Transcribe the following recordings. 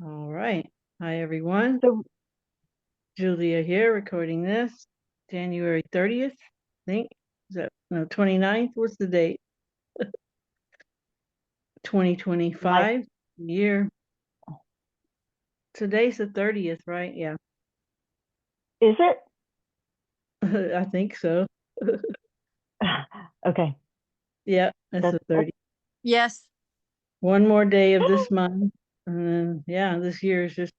All right. Hi, everyone. So, Julia here recording this January 30th, I think. Is that no 29th? What's the date? my 2025 year. Today's the 30th, right? Yeah. is it? I think so. Okay. Yeah, that's the That's 30th. Yes. One more day of this month. And then, yeah, this year is just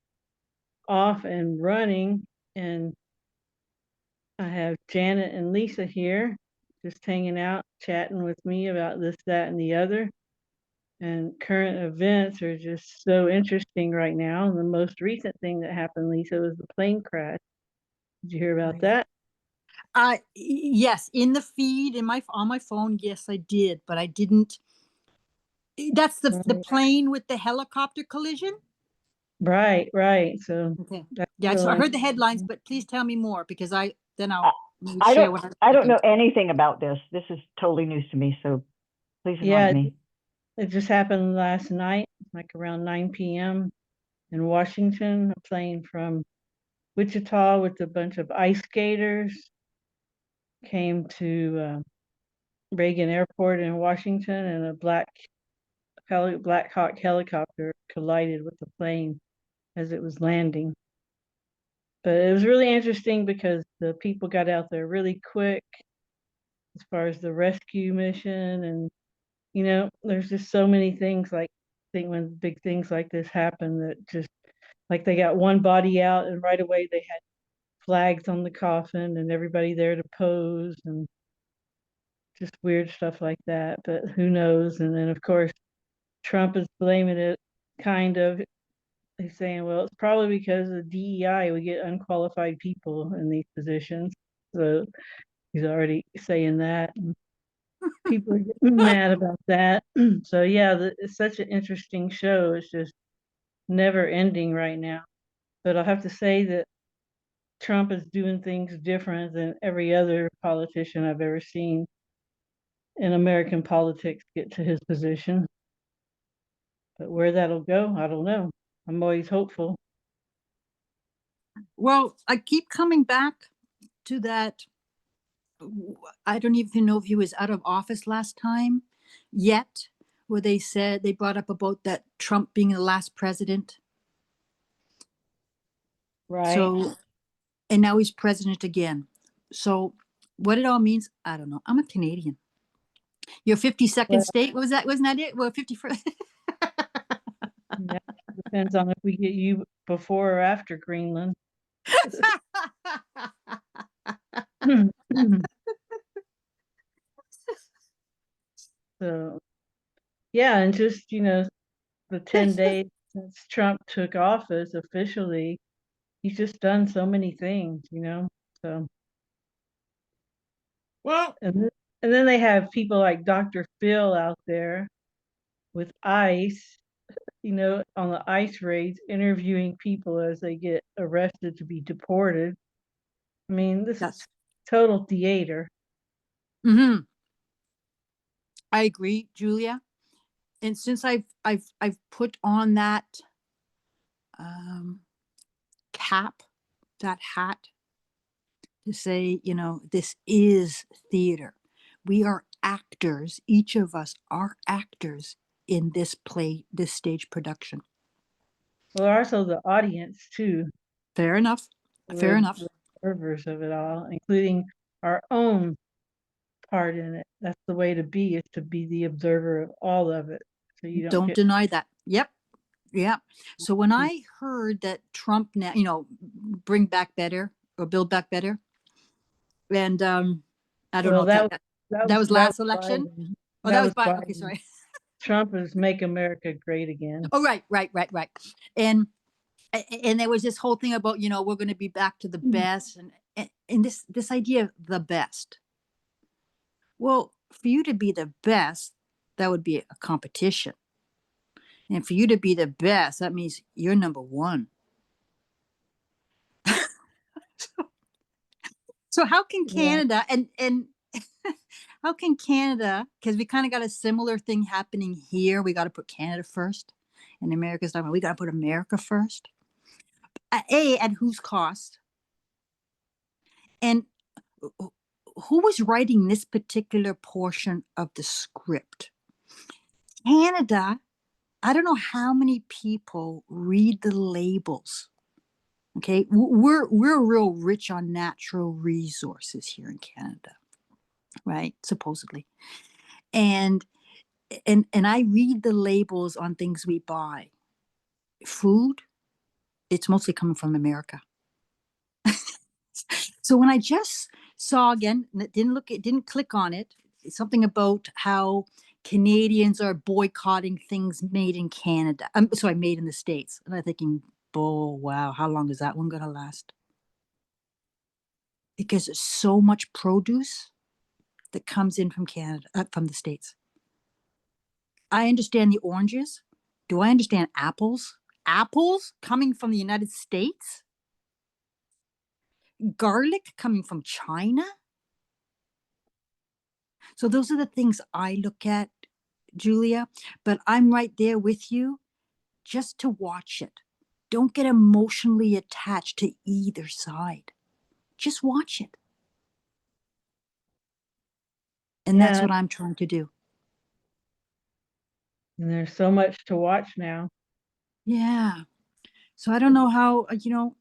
off and running. And I have Janet and Lisa here just hanging out, chatting with me about this, that, and the other. And current events are just so interesting right now. The most recent thing that happened, Lisa, was the plane crash. Did you hear about that? Yes, in the feed on my phone, yes, I did, but I didn't. That's the Right, plane with the helicopter collision. right. So Okay. that's Yeah, so real I heard the headlines, interesting. but please tell me more because I'll I, maybe I share don't what I'm I don't thinking. know anything about this. This is totally news to me, so please enlighten Yeah, me. it just happened last night, like around 9 p.m. in Washington. A plane from Wichita with a bunch of ice skaters came to Reagan Airport in Washington, and a Black Hawk helicopter collided with the plane as it was landing. But it was really interesting because the people got out there really quick as far as the rescue mission. And, there's just so many things like, I think when big things like this happen, that just like they got one body out and right away they had flags on the coffin and everybody there to pose and just weird stuff like that. But who knows? And then, of course, Trump is blaming it, kind of. He's saying, well, it's probably because of DEI, we get unqualified people in these positions. So he's already saying that. And people are getting mad about that. So yeah, it's such an interesting show. It's just never ending right now. But I'll have to say that Trump is doing things different than every other politician I've ever seen in American politics get to his position. But where that'll go, I don't know. I'm always hopeful. Well, I keep coming back to that. I don't even know if he was out of office last time yet, where they brought up about that Trump being the last president. Right. So, and now he's president again. So, what it all means, I don't know. I'm a Canadian. Your 52nd Well, state, what was that? Wasn't that it? Well, 51st. yeah, depends on if we get you before or after Greenland. So, yeah, and just, the 10 days since Trump took office officially, he's just done so many things. So, Well, and then they have people like Dr. Phil out there with ICE, on the ICE raids, interviewing people as they get arrested to be deported. I mean, this is that's. total theater. Hmm. I agree, Julia. And since I've put on that um, cap, that hat, to say, this is theater. We are actors. Each of us are actors in this play, this stage production. Well, also the audience too. Fair enough. Fair We're enough. the observers of it all, including our own part in it. That's the way to be, is to be the observer of all of it. So you don't Don't get deny that. Yep. Yeah. So when I heard that Trump now, bring back better or build back better, and I don't know well if that was that last was election. Biden. Oh, That that was was Biden. Okay, Biden. sorry. Trump is make America great again. Oh, right. And there was this whole thing about we're going to be back to the best, and this idea of the best. Well, for you to be the best, that would be a competition, and for you to be the best, that means you're number one. So how can Yeah. Canada and how can Canada, because we kind of got a similar thing happening here, we got to put Canada first, and America's talking about we got to put America first. At whose cost? And who was writing this particular portion of the script? Canada. I don't know how many people read the labels. Okay, we're real rich on natural resources here in Canada, right? Supposedly, and I read the labels on things we buy. Food, it's mostly coming from America. So when I just saw again, didn't click on it. Something about how Canadians are boycotting things made in Canada. Sorry, made in the States. And I'm thinking, oh wow, how long is that one gonna last? Because there's so much produce that comes in from Canada, from the States. I understand the oranges. Do I understand apples? Apples coming from the United States? Garlic coming from China? So those are the things I look at, Julia, but I'm right there with you just to watch it. Don't get emotionally attached to either side. Just watch it. And that's Yeah, what I'm trying to do. and there's so much to watch now. Yeah. So I don't know how, don't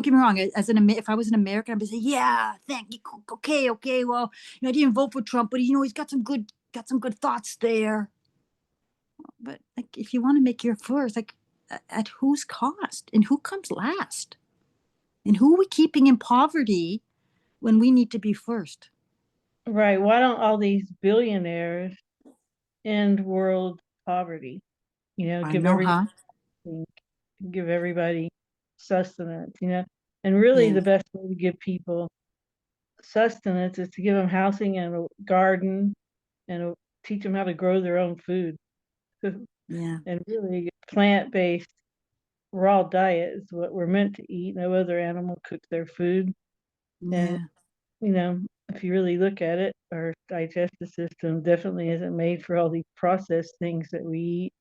get me wrong. If I was an American, I'd be saying, yeah, thank you. Okay. Well, I didn't vote for Trump, but he's got some good thoughts there. But like, if you want to make your first, like, at whose cost, and who comes last, and who are we keeping in poverty when we need to be first? Right. Why don't all these billionaires end world poverty? I Give know, everybody huh? give everybody sustenance, and really Yeah, the best way to give people sustenance is to give them housing and a garden and teach them how to grow their own food. yeah, And really plant-based raw diet is what we're meant to eat. No other animal cooks their food. And, yeah. if you really look at it, our digestive system definitely isn't made for all these processed things that we eat.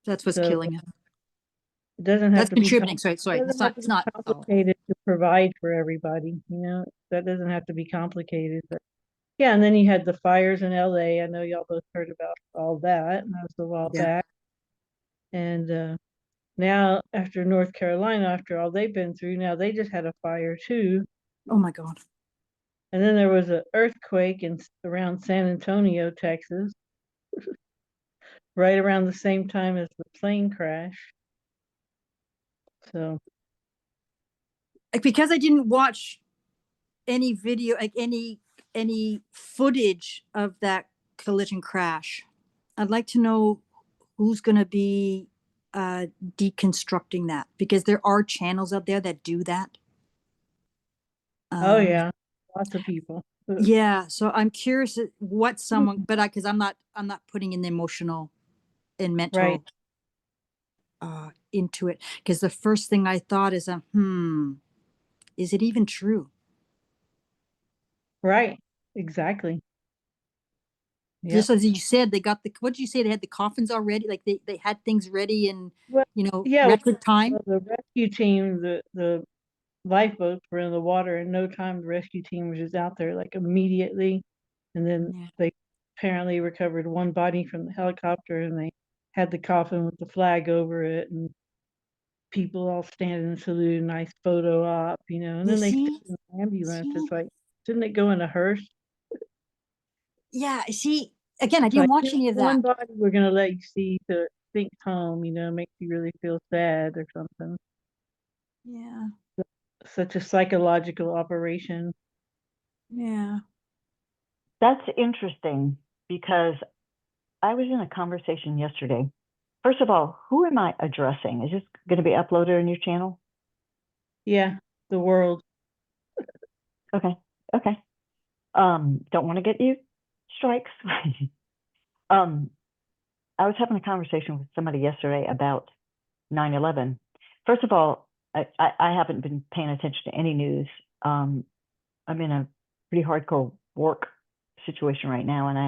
That's what's So killing us. it doesn't have That's to be contributing. Sorry. doesn't have to It's be not. Oh, complicated to provide for everybody. That doesn't have to be complicated. But yeah, and then you had the fires in LA. I know y'all both heard about all that, and that was a while yeah. back. And now, after North Carolina, after all they've been through, now they just had a fire too. Oh my God. And then there was an earthquake around San Antonio, Texas, right around the same time as the plane crash. So, Like, because I didn't watch any video, like any footage of that collision crash, I'd like to know who's going to be deconstructing that, because there are channels out there that do that. oh Um, yeah, lots of people. yeah, so I'm curious what someone, but because I'm not putting in the emotional and Right, mental into it, because the first thing I thought is, is it even true? right, exactly. Just Yep. as you said, they got what did you say? They had the coffins already, like they had things ready in, Well, yeah, record time. the rescue team, the lifeboats were in the water in no time. The rescue team was just out there like immediately, and then Yeah. they apparently recovered one body from the helicopter, and they had the coffin with the flag over it, and people all standing and salute, nice photo op, and You then they stayed see, in the ambulance. see, It's like, didn't it go in a hearse? yeah, see. Again, I It's didn't like, watch any of one that. body we're gonna let you see to think home, makes you really feel sad or something. Yeah, Such a psychological operation. yeah. That's interesting because I was in a conversation yesterday. First of all, who am I addressing? Is this going to be uploaded on your channel? Yeah, the world. Okay. Okay. Don't want to get you strikes. um, I was having a conversation with somebody yesterday about 9/11. First of all, I haven't been paying attention to any news. I'm in a pretty hardcore work situation right now, and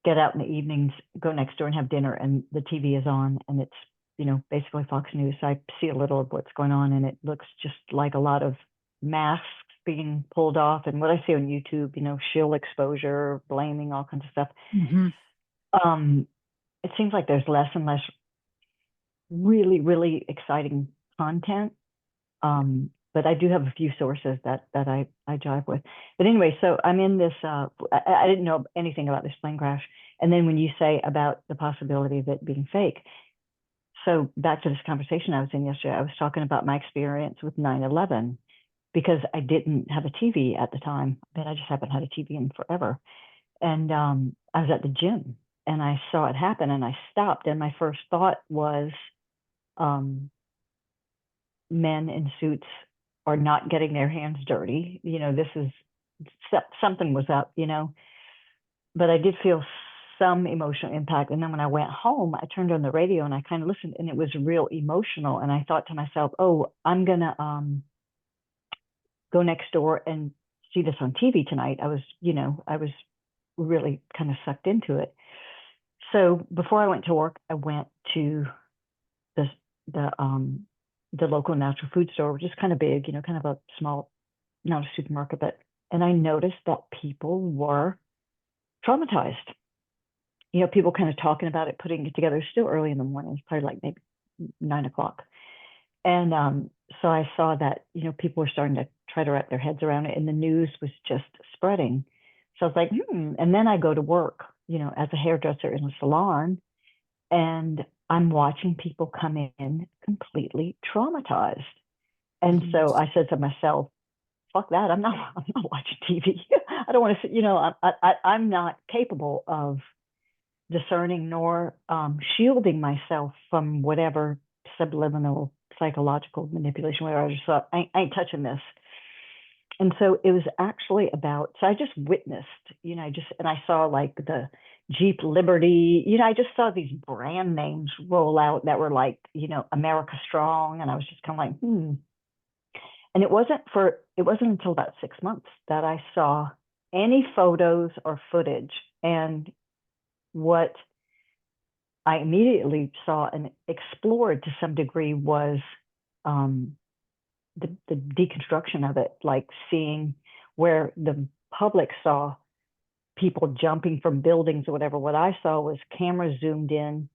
get out in the evenings, go next door and have dinner, and the TV is on, and it's, you know, basically Fox News. I see a little of what's going on, and it looks just like a lot of masks being pulled off, and what I see on YouTube, you know, shield exposure, blaming, all kinds of stuff. It seems like there's less and less really, really exciting content. But I do have a few sources that I jive with. But anyway, so I'm in this, I didn't know anything about this plane crash. And then when you say about the possibility of it being fake, so back to this conversation I was in yesterday, I was talking about my experience with 9/11 because I didn't have a TV at the time, but I just haven't had a TV in forever. And I was at the gym and I saw it happen and I stopped. And my first thought was, men in suits are not getting their hands dirty. You know, this is something was up, you know, but I did feel some emotional impact. And then when I went home, I turned on the radio and I kind of listened, and it was real emotional. And I thought to myself, oh, I'm going to go next door and see this on TV tonight. I was, you know, I was really kind of sucked into it. So before I went to work, I went to the local natural food store, which is kind of big, you know, kind of a small, not a supermarket, but, and I noticed that people were traumatized. You know, people kind of talking about it, putting it together. It's still early in the morning. It's probably like maybe 9 o'clock. And so I saw that, you know, people were starting to try to wrap their heads around it, and the news was just spreading. So I was like, And then I go to work, you know, as a hairdresser in a salon, and I'm watching people come in completely traumatized. And so I said to myself, fuck that. I'm not watching TV. I don't want to, you know, I'm not capable of discerning nor shielding myself from whatever subliminal psychological manipulation, where I just thought, I ain't touching this. And so it was actually about, so I just witnessed, you know, and I saw like the Jeep Liberty, you know, I just saw these brand names roll out that were like, you know, America Strong. And I was just kind of like, And it wasn't until about 6 months that I saw any photos or footage. And what I immediately saw and explored to some degree was the deconstruction of it, like seeing where the public saw people jumping from buildings or whatever. What I saw was cameras zoomed in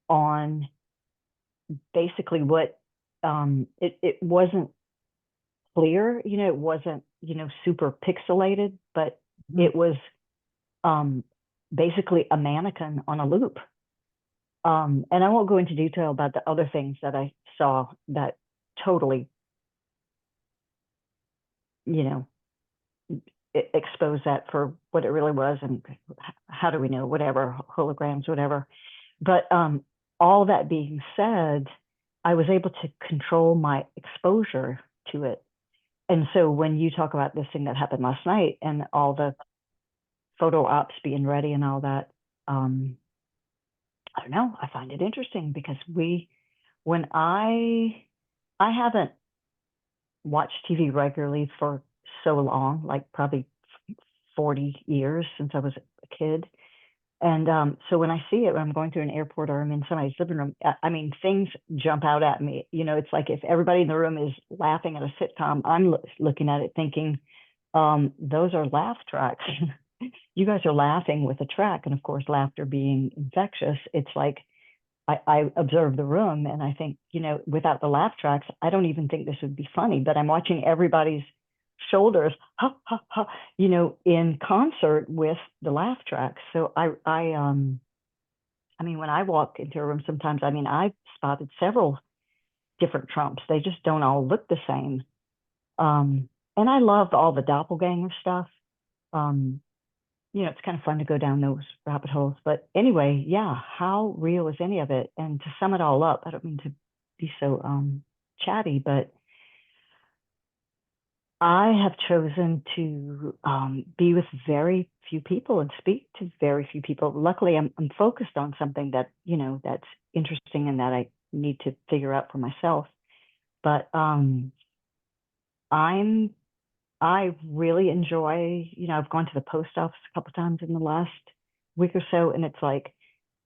on basically what it wasn't clear, you know, it wasn't, you know, super pixelated, but it was basically a mannequin on a loop. And I won't go into detail about the other things that I saw that totally, you know, expose that for what it really was, and how do we know, whatever, holograms, whatever. But all that being said, I was able to control my exposure to it. And so when you talk about this thing that happened last night and all the photo ops being ready and all that, I don't know, I find it interesting because when I haven't watched TV regularly for so long, like probably 40 years since I was a kid. And so when I see it, when I'm going through an airport or I'm in somebody's living room, I mean, things jump out at me. You know, it's like if everybody in the room is laughing at a sitcom, I'm looking at it thinking, those are laugh tracks. You guys are laughing with a track. And of course, laughter being infectious, it's like I observe the room and I think, you know, without the laugh tracks, I don't even think this would be funny, but I'm watching everybody's shoulders, ha, ha, ha, you know, in concert with the laugh tracks. So I mean, when I walk into a room, sometimes, I mean, I've spotted several different Trumps. They just don't all look the same. And I love all the doppelganger stuff. You know, it's kind of fun to go down those rabbit holes. But anyway, yeah, how real is any of it? And to sum it all up, I don't mean to be so chatty, but I have chosen to be with very few people and speak to very few people. Luckily, I'm focused on something that, you know, that's interesting and that I need to figure out for myself. But I really enjoy, you know, I've gone to the post office a couple of times in the last week or so, and it's like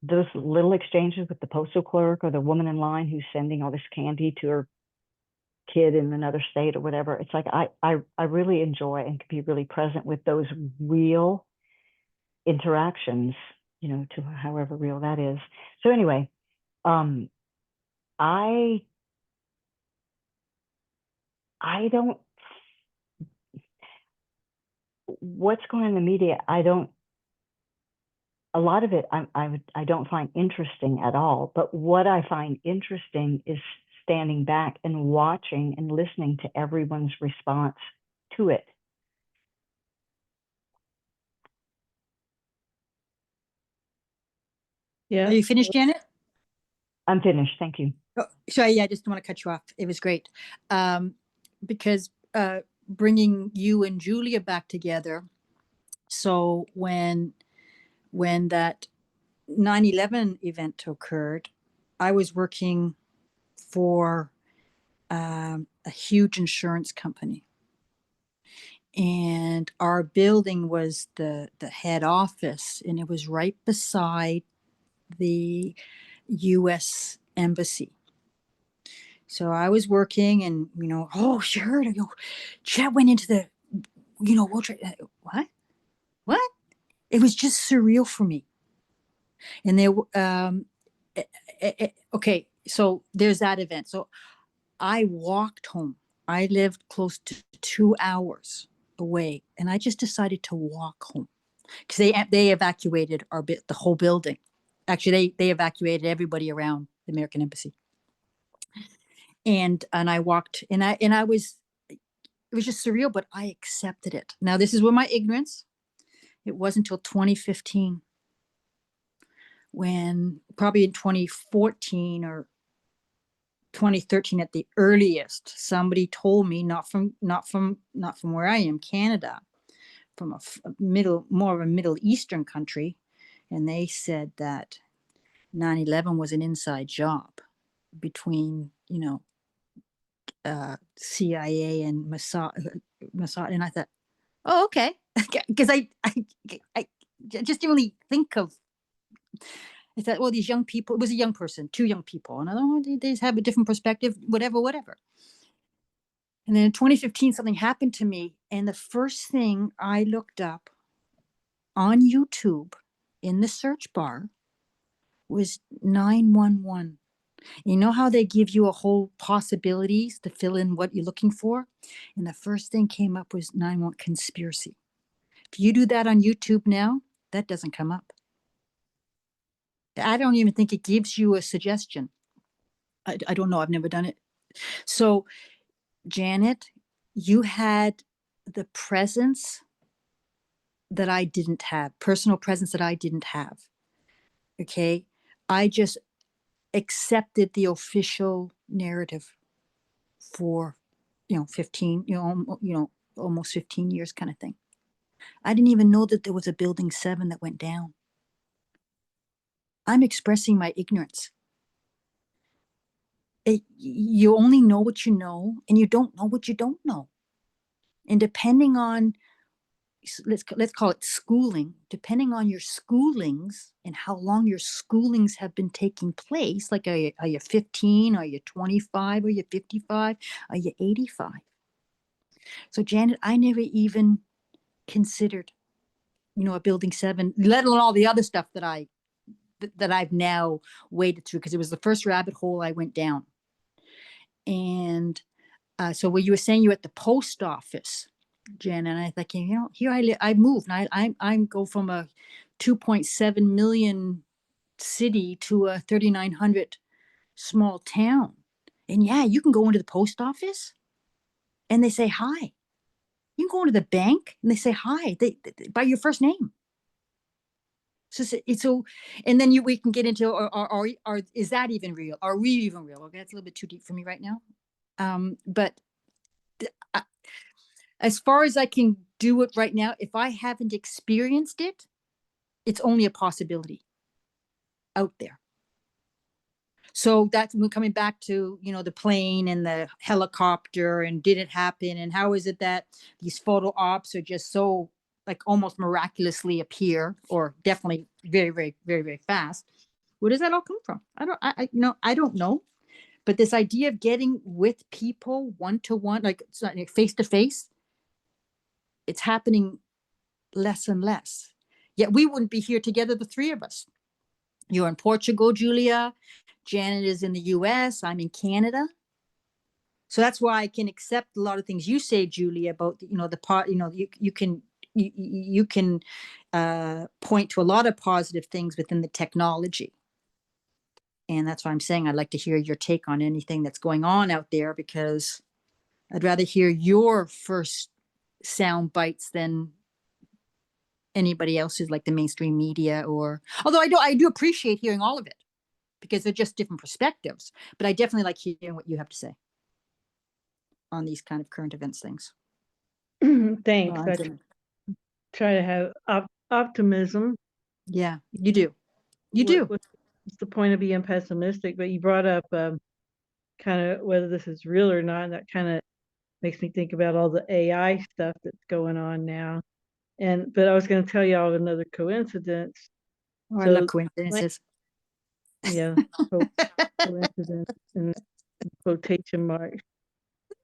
those little exchanges with the postal clerk or the woman in line who's sending all this candy to her kid in another state or whatever. It's like I really enjoy and can be really present with those real interactions, you know, to however real that is. So anyway, I don't, what's going on in the media, a lot of it I don't find interesting at all. But what I find interesting is standing back and watching and listening to everyone's response to it. Yeah. Are you finished, Janet? I'm finished. Thank you. Oh, sorry, yeah, I just don't want to cut you off. It was great. Because bringing you and Julia back together. So when that 9/11 event occurred, I was working for a huge insurance company. And our building was the head office, and it was right beside the U.S. Embassy. So I was working, and oh, sure, Chet went into the, World Trade. What? It was just surreal for me. And there, okay, so there's that event. So I walked home. I lived close to 2 hours away, and I just decided to walk home because they evacuated the whole building. Actually, they evacuated everybody around the American Embassy. And I walked, and I was, it was just surreal, but I accepted it. Now, this is where my ignorance. It wasn't until 2015, when probably in 2014 or 2013 at the earliest, somebody told me, not from where I am, Canada, from more of a Middle Eastern country, and they said that 9/11 was an inside job between CIA and Mossad, and I thought, oh, okay, because I just didn't really think of. I thought, well, these young people, it was a young person, 2 young people, and I thought, oh, they have a different perspective, whatever. And then in 2015, something happened to me, and the first thing I looked up on YouTube in the search bar was 911. You know how they give you a whole possibilities to fill in what you're looking for? And the first thing came up was 911 conspiracy. If you do that on YouTube now, that doesn't come up. I don't even think it gives you a suggestion. I don't know. I've never done it. So, Janet, you had the presence that I didn't have, personal presence that I didn't have. Okay. I just accepted the official narrative for 15, almost 15 years kind of thing. I didn't even know that there was a building 7 that went down. I'm expressing my ignorance. You only know what you know, and you don't know what you don't know. And depending on, let's call it schooling, depending on your schoolings and how long your schoolings have been taking place, like are you 15, are you 25, are you 55, are you 85? So Janet, I never even considered, a building 7, let alone all the other stuff that I've now waded through, because it was the first rabbit hole I went down. And so when you were saying you were at the post office, Jen, and I thought, here I moved, and I go from a 2.7 million city to a 3,900 small town. And yeah, you can go into the post office and they say hi. You can go into the bank and they say hi, they by your first name. So, and then we can get into, or is that even real? Are we even real? Okay, that's a little bit too deep for me right now. But as far as I can do it right now, if I haven't experienced it, it's only a possibility out there. So that's coming back to, the plane and the helicopter, and did it happen? And how is it that these photo ops are just so like almost miraculously appear, or definitely very, very, very, very fast. Where does that all come from? I don't know. But this idea of getting with people one to one, like face to face, it's happening less and less. Yet we wouldn't be here together, the three of us. You're in Portugal, Julia. Janet is in the US. I'm in Canada. So that's why I can accept a lot of things you say, Julia, about, the part, you can point to a lot of positive things within the technology. And that's why I'm saying I'd like to hear your take on anything that's going on out there, because I'd rather hear your first sound bites than anybody else's, like the mainstream media. Or although I do appreciate hearing all of it, because they're just different perspectives. But I definitely like hearing what you have to say on these kind of current events things. Thanks. I try to have optimism. Yeah, you do. You do. What's the point of being pessimistic? But you brought up kind of whether this is real or not. And that kind of makes me think about all the AI stuff that's going on now. But I was going to tell y'all another coincidence. Oh, I love coincidences. Yeah, coincidence in quotation marks.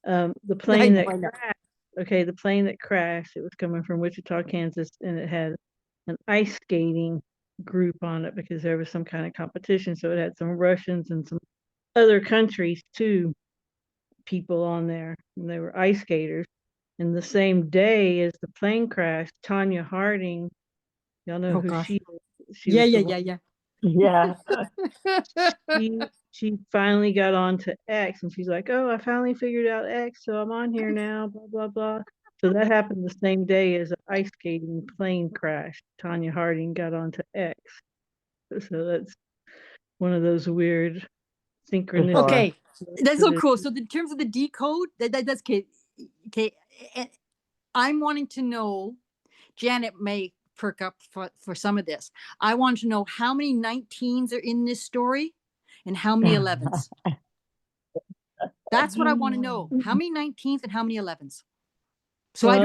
The plane that crashed. Okay, the plane that crashed. It was coming from Wichita, Kansas, and it had an ice skating group on it because there was some kind of competition. So it had some Russians and some other countries too, people on there, and they were ice skaters. And the same day as the plane crashed, Tanya Harding, y'all know who she is. Yeah. She finally got on to X, and she's like, "Oh, I finally figured out X, so I'm on here now." Blah blah blah. So that happened the same day as an ice skating plane crash. Tanya Harding got onto X. So that's one of those weird synchronicities. Okay, that's so cool. So in terms of the decode, that's okay. Okay, I'm wanting to know. Janet may perk up for some of this. I want to know how many 19s are in this story and how many 11s. That's what I want to know. How many 19s and how many 11s? So I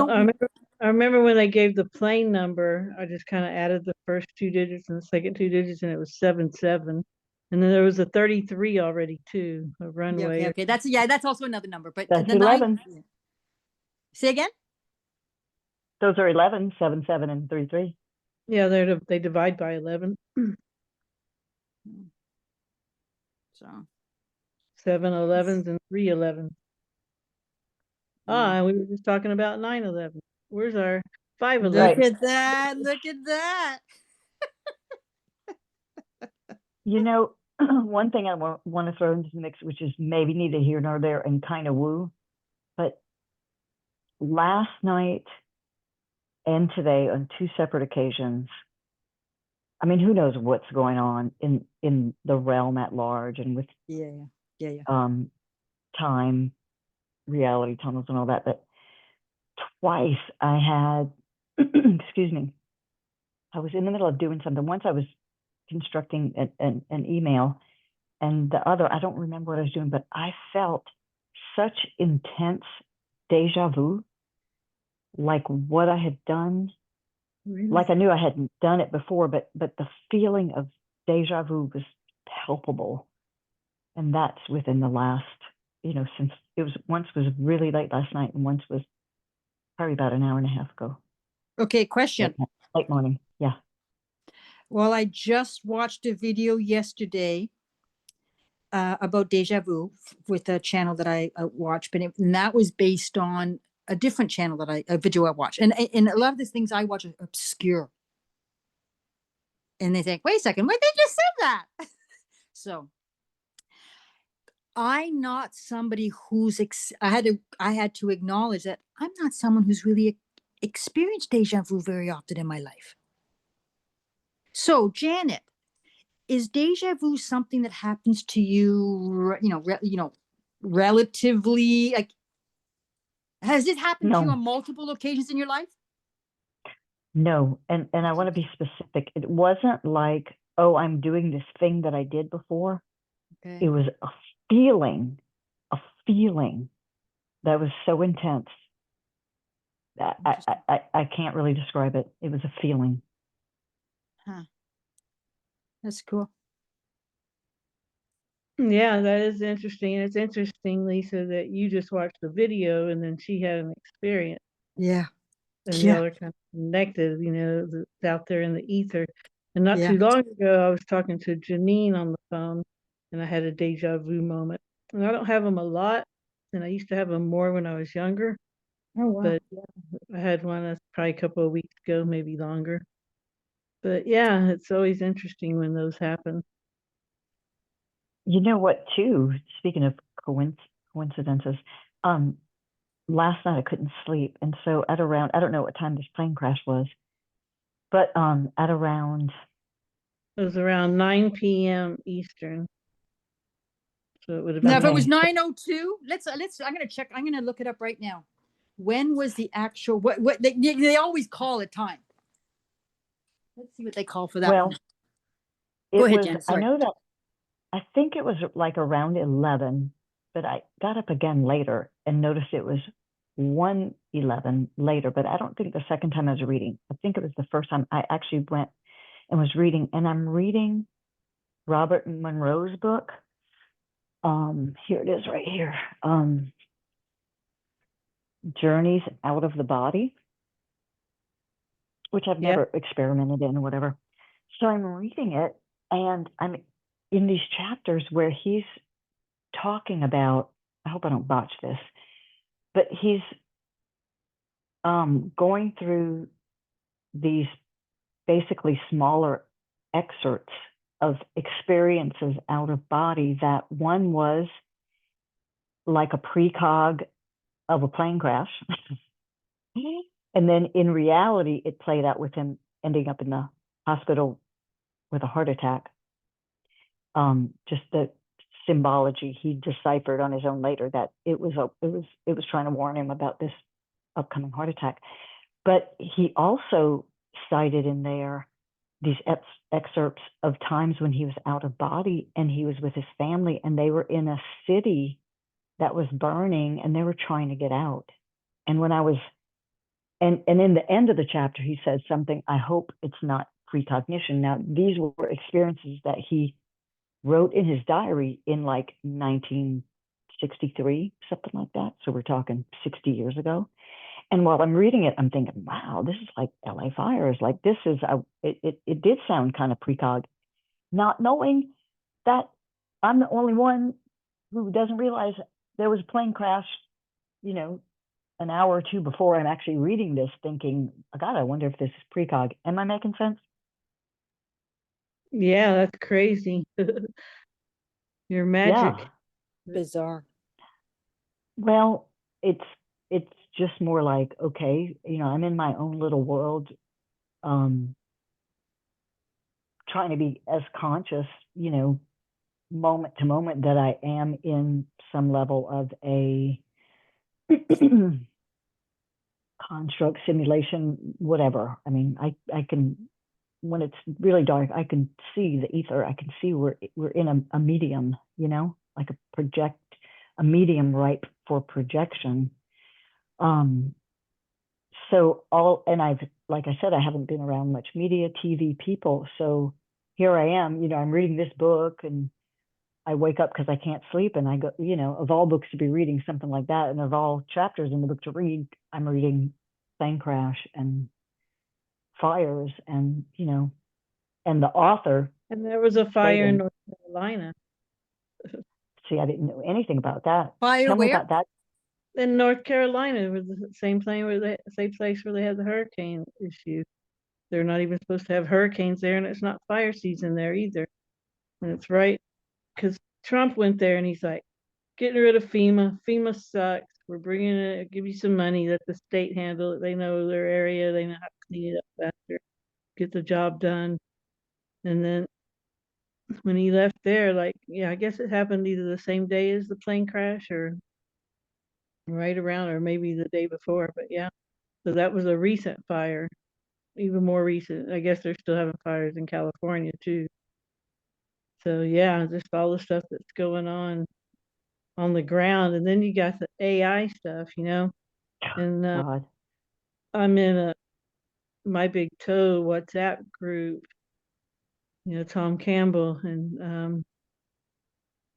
remember when they gave the plane number, I just kind of added the first two digits and the second two digits, and it was 77. And then there was a 33 already too, a runway. Okay. That's also another number. But that's 11. Say again? Those are 11, 77 and 33. Yeah, they divide by 11. So 7 11s and 3 11s. And we were just talking about 9/11. Where's our 5/11? Look at that! Look at that! One thing I want to throw into the mix, which is maybe neither here nor there and kind of woo, but last night and today on two separate occasions, I mean, who knows what's going on in the realm at large and with time, reality tunnels and all that. But twice I had, excuse me, I was in the middle of doing something. Once I was constructing an email, and the other, I don't remember what I was doing, but I felt such intense deja vu, like what I had done. Really? Like I knew I hadn't done it before, but the feeling of deja vu was palpable. And that's within the last, since once was really late last night and once was probably about an hour and a half ago. Okay, question. Late morning, yeah. Well, I just watched a video yesterday about deja vu with a channel that I watch, and that was based on a different channel a video I watched. And a lot of these things I watch are obscure. And they think, wait a second, wait, they just said that. So I'm not somebody who's, I had to acknowledge that I'm not someone who's really experienced deja vu very often in my life. So Janet, is deja vu something that happens to you, relatively, like, has it happened to you on multiple occasions in your life? No, and I want to be specific. It wasn't like, oh, I'm doing this thing that I did before. Okay. It was a feeling that was so intense I can't really describe it. It was a feeling. Huh. That's cool. Yeah, that is interesting. It's interesting, Lisa, that you just watched the video and then she had an experience Yeah. and Yeah. y'all are kind of connected, it's out there in the ether. And not Yeah. too long ago, I was talking to Janine on the phone and I had a deja vu moment. And I don't have them a lot, and I used to have them more when I was younger, Oh, wow. but yeah, I had one that's probably a couple of weeks ago, maybe longer. But yeah, it's always interesting when those happen. You know what, too? Speaking of coincidences, last night I couldn't sleep, and so at around, I don't know what time this plane crash was, but at around, It was around 9 p.m. Eastern. So it would have Now, been if it was Okay. 9:02, I'm gonna check. I'm gonna look it up right now. When was the actual what they always call it time? Let's see what they call for that well, one. it Go ahead, was, Jen. I Sorry. know that, I think it was like around 11, but I got up again later and noticed it was 1:11 later, but I don't think the second time I was reading. I think it was the first time I actually went and was reading, and I'm reading Robert Monroe's book. Here it is right here. Journeys Out of the Body, which I've Yeah. never experimented in or whatever. So I'm reading it, and I'm in these chapters where he's talking about, I hope I don't botch this, but he's going through these basically smaller excerpts of experiences out of body, that one was like a precog of a plane crash. And then in reality, it played out with him ending up in the hospital with a heart attack. Just the symbology he deciphered on his own later, that it was trying to warn him about this upcoming heart attack. But he also cited in there these excerpts of times when he was out of body and he was with his family, and they were in a city that was burning and they were trying to get out. And when I was, and in the end of the chapter, he says something, I hope it's not precognition. Now, these were experiences that he wrote in his diary in like 1963, something like that. So we're talking 60 years ago. And while I'm reading it, I'm thinking, wow, this is like LA fires. Like this is, it did sound kind of precog, not knowing that I'm the only one who doesn't realize there was a plane crash, an hour or two before I'm actually reading this, thinking, oh God, I wonder if this is precog. Am I making sense? Yeah, that's crazy. Your magic. Yeah. Bizarre. Well, it's just more like, okay, I'm in my own little world, trying to be as conscious, moment to moment, that I am in some level of a construct, simulation, whatever. I mean, I can, when it's really dark, I can see the ether. I can see we're in a medium, like a medium ripe for projection. So and like I said, I haven't been around much media, TV people. So here I am, I'm reading this book, and I wake up because I can't sleep, and I go, of all books to be reading something like that, and of all chapters in the book to read, I'm reading plane crash and fires, and and the author And there was a fire in stating, North Carolina. see, I didn't know anything about that. Fire Tell me where? about that. In North Carolina, was the same place where they had the hurricane issue. They're not even supposed to have hurricanes there, and it's not fire season there either. And it's right because Trump went there and he's like, getting rid of FEMA. FEMA sucks. We're bringing it, give you some money, let the state handle it. They know their area, they know how to clean it up faster, get the job done. And then when he left there, like, yeah, I guess it happened either the same day as the plane crash or right around, or maybe the day before. But yeah, so that was a recent fire, even more recent. I guess they're still having fires in California too. So yeah, just all the stuff that's going on the ground. And then you got the AI stuff, and God. I'm in my big toe WhatsApp group, Tom Campbell, and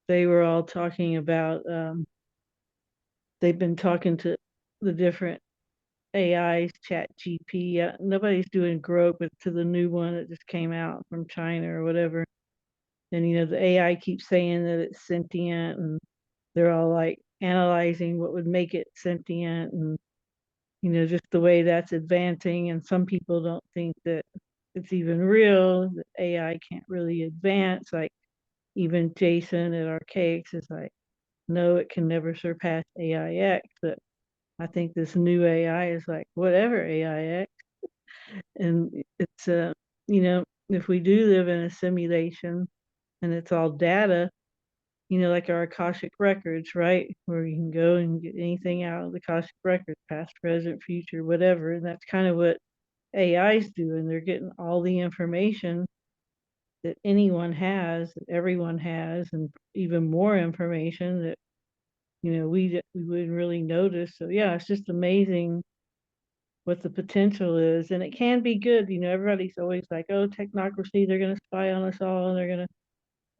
they were all talking about, they've been talking to the different AIs, Chat GP. Nobody's doing Grok, but to the new one that just came out from China or whatever. And the AI keeps saying that it's sentient, and they're all like analyzing what would make it sentient, and just the way that's advancing. And some people don't think that it's even real, that AI can't really advance. Like even Jason at Archaics is like, no, it can never surpass AIX. But I think this new AI is like, whatever AIX. And it's, if we do live in a simulation and it's all data, like our Akashic records, right? Where you can go and get anything out of the Akashic records, past, present, future, whatever. And that's kind of what AI's doing. They're getting all the information that anyone has, that everyone has, and even more information that, we wouldn't really notice. So yeah, it's just amazing what the potential is. And it can be good. Everybody's always like, oh, technocracy, they're going to spy on us all, and they're going to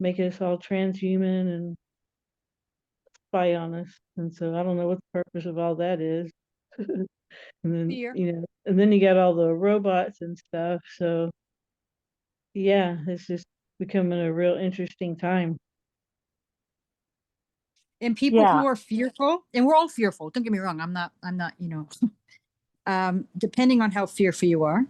make us all transhuman and spy on us. And so I don't know what the purpose of all that is. And then, Fear. and then you got all the robots and stuff. So yeah, it's just becoming a real interesting time. And people Yeah. who are fearful, and we're all fearful. Don't get me wrong. I'm not, depending on how fearful you are,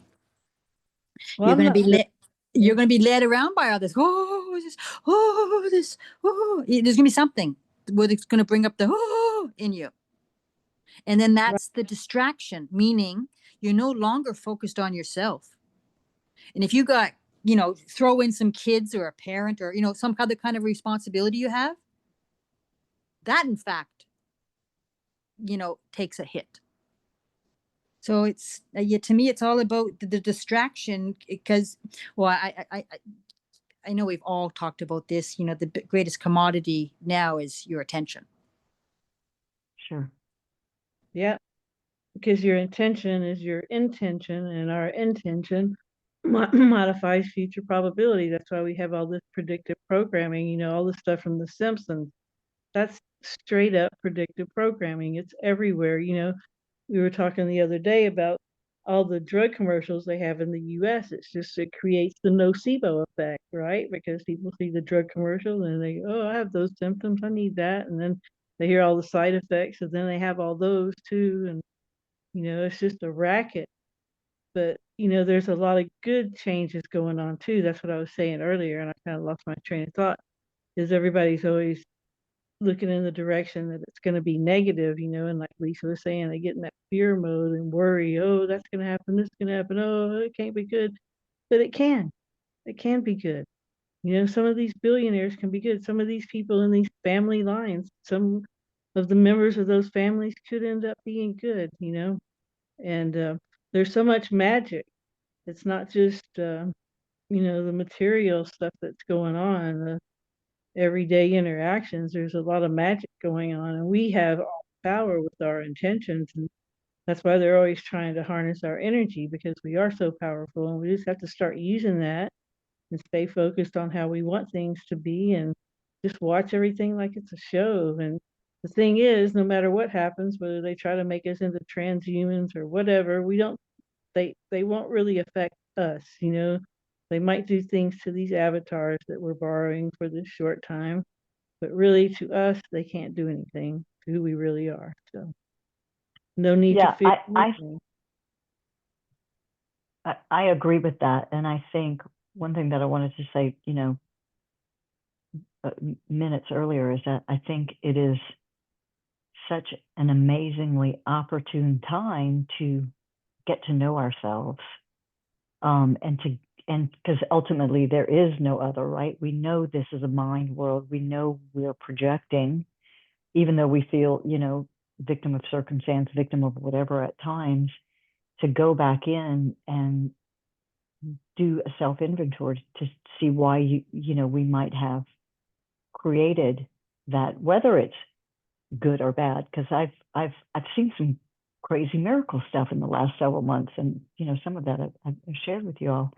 Well, you're I'm going to not be sure. led. You're going to be led around by others. Oh, this, oh, this, oh. There's going to be something where it's going to bring up the oh in you. And then that's the distraction, meaning you're no longer focused on yourself. And if you got, throw in some kids or a parent or, some other kind of responsibility you have, that in fact, takes a hit. So it's, yeah, to me, it's all about the distraction because, well, I know we've all talked about this, the greatest commodity now is your attention. Sure. Yeah, because your intention is your intention, and our intention modifies future probability. That's why we have all this predictive programming, all the stuff from The Simpsons. That's straight up predictive programming. It's everywhere. We were talking the other day about all the drug commercials they have in the US. It creates the nocebo effect, right? Because people see the drug commercial and they, oh, I have those symptoms, I need that. And then they hear all the side effects, and then they have all those too. And, it's just a racket. But, there's a lot of good changes going on too. That's what I was saying earlier. And I kind of lost my train of thought, is everybody's always looking in the direction that it's going to be negative, and like Lisa was saying, they get in that fear mode and worry, oh, that's going to happen, this is going to happen, oh, it can't be good. But it can be good. Some of these billionaires can be good. Some of these people in these family lines, some of the members of those families could end up being good, and there's so much magic. It's not just, the material stuff that's going on, the everyday interactions. There's a lot of magic going on, and we have all power with our intentions. And that's why they're always trying to harness our energy, because we are so powerful, and we just have to start using that and stay focused on how we want things to be, and just watch everything like it's a show. And the thing is, no matter what happens, whether they try to make us into transhumans or whatever, we don't they won't really affect us. They might do things to these avatars that we're borrowing for this short time, but really to us, they can't do anything to who we really are. So no need to Yeah, fear anything. I agree with that. And I think one thing that I wanted to say, minutes earlier, is that I think it is such an amazingly opportune time to get to know ourselves, and because ultimately there is no other, right? We know this is a mind world. We know we're projecting, even though we feel, victim of circumstance, victim of whatever at times, to go back in and do a self-inventory to see why we might have created that, whether it's good or bad. Because I've seen some crazy miracle stuff in the last several months. And, you know, some of that I've shared with you all.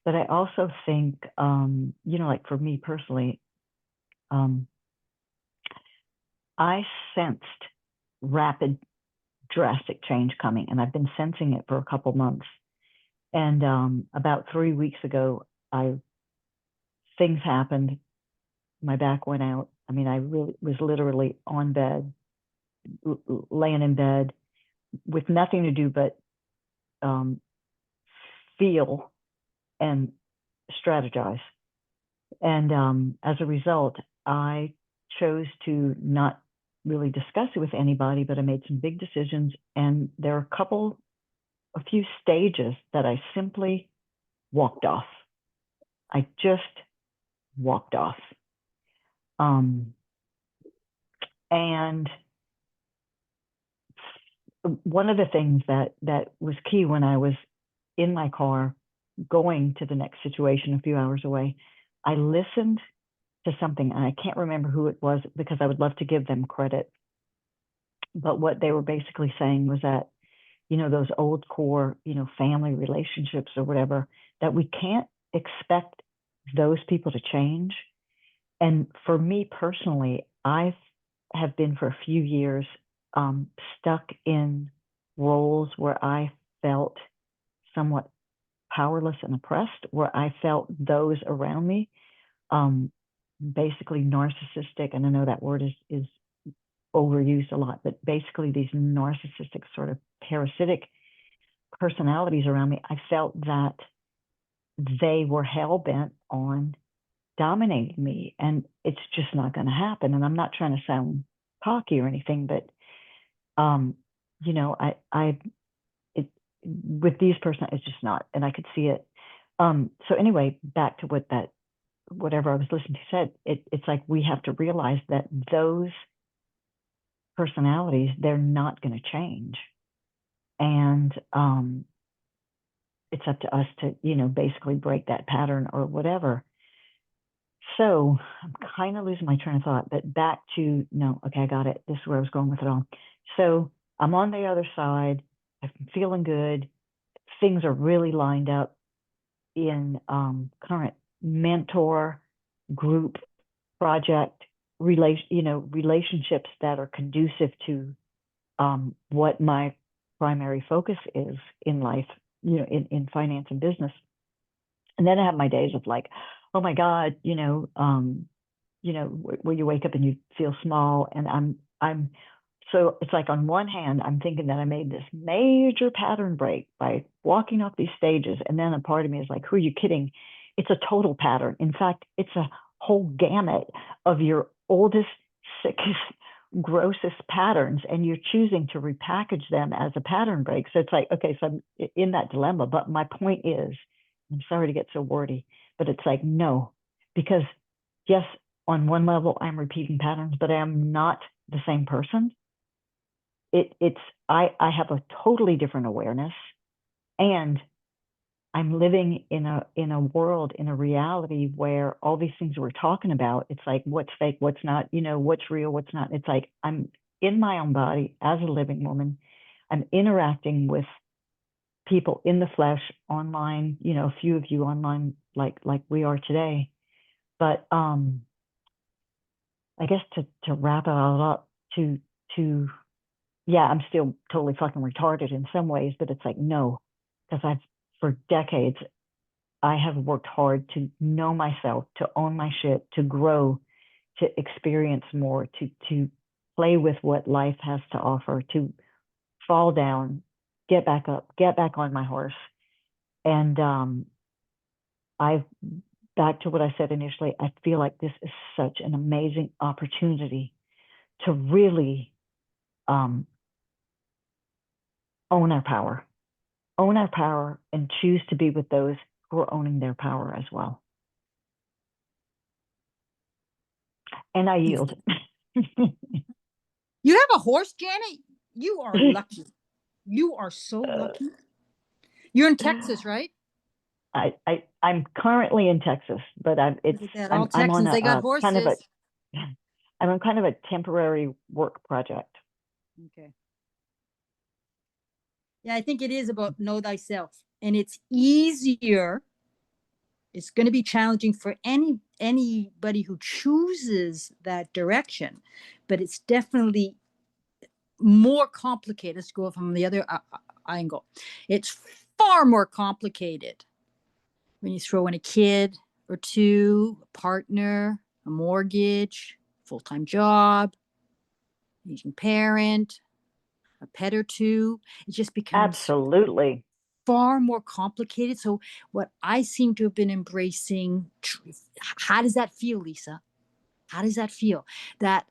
But I also think, you know, like for me personally, I sensed rapid, drastic change coming, and I've been sensing it for a couple months. And about 3 weeks ago, things happened. My back went out. I mean, I really was literally on bed, laying in bed with nothing to do but feel and strategize. And as a result, I chose to not really discuss it with anybody, but I made some big decisions. And there are a few stages that I simply walked off. I just walked off. And one of the things that was key when I was in my car going to the next situation a few hours away, I listened to something, and I can't remember who it was because I would love to give them credit. But what they were basically saying was that, you know, those old core, you know, family relationships or whatever, that we can't expect those people to change. And for me personally, I have been for a few years stuck in roles where I felt somewhat powerless and oppressed, where I felt those around me basically narcissistic, and I know that word is overused a lot, but basically these narcissistic sort of parasitic personalities around me, I felt that they were hell-bent on dominating me, and it's just not going to happen. And I'm not trying to sound cocky or anything, but you know, with these person, it's just not, and I could see it. So anyway, back to whatever I was listening to said, it's like we have to realize that those personalities, they're not going to change. And it's up to us to, you know, basically break that pattern or whatever. So I'm kind of losing my train of thought, but back to, no, okay, I got it. This is where I was going with it all. So I'm on the other side. I'm feeling good. Things are really lined up in current mentor group project relationships that are conducive to what my primary focus is in life, you know, in finance and business. And then I have my days of like, oh my God, where you wake up and you feel small. And so it's like, on one hand, I'm thinking that I made this major pattern break by walking off these stages. And then a part of me is like, who are you kidding? It's a total pattern. In fact, it's a whole gamut of your oldest, sickest, grossest patterns, and you're choosing to repackage them as a pattern break. So it's like, okay, so I'm in that dilemma. But my point is, I'm sorry to get so wordy, but it's like, no, because yes, on one level, I'm repeating patterns, but I am not the same person. I have a totally different awareness, and I'm living in a world, in a reality where all these things we're talking about, it's like, what's fake, what's not, you know, what's real, what's not. It's like, I'm in my own body as a living woman. I'm interacting with people in the flesh, online, you know, a few of you online, like we are today. But I guess to wrap it all up, yeah, I'm still totally fucking retarded in some ways, but it's like, no, because for decades, I have worked hard to know myself, to own my shit, to grow, to experience more, to play with what life has to offer, to fall down, get back up, get back on my horse. And back to what I said initially, I feel like this is such an amazing opportunity to really own our power, and choose to be with those who are owning their power as well. And I yield. You have a horse, Janet? You are lucky. You are so lucky. You're in Texas, right? I'm currently in Texas, but I'm on Texans, they got horses. I'm on kind of a temporary work project. Okay. Yeah, I think it is about know thyself. And it's easier. It's going to be challenging for anybody who chooses that direction, but it's definitely more complicated. Let's go from the other angle. It's far more complicated when you throw in a kid or two, a partner, a mortgage, full-time job, aging parent, a pet or two. It just becomes Absolutely. far more complicated. So what I seem to have been embracing, how does that feel, Lisa? How does that feel? That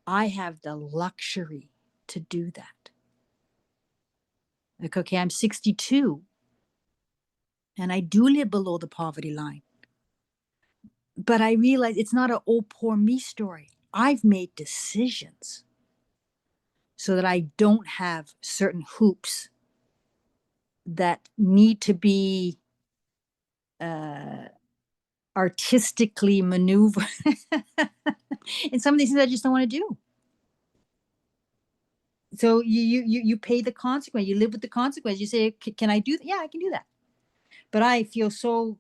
I have the luxury to do that. Like, okay, I'm 62 and I do live below the poverty line. But I realize it's not an oh, poor me story. I've made decisions so that I don't have certain hoops that need to be artistically maneuvered. And some of these things I just don't want to do. So you pay the consequence. You live with the consequence. You say, can I do that? Yeah, I can do that. But I feel so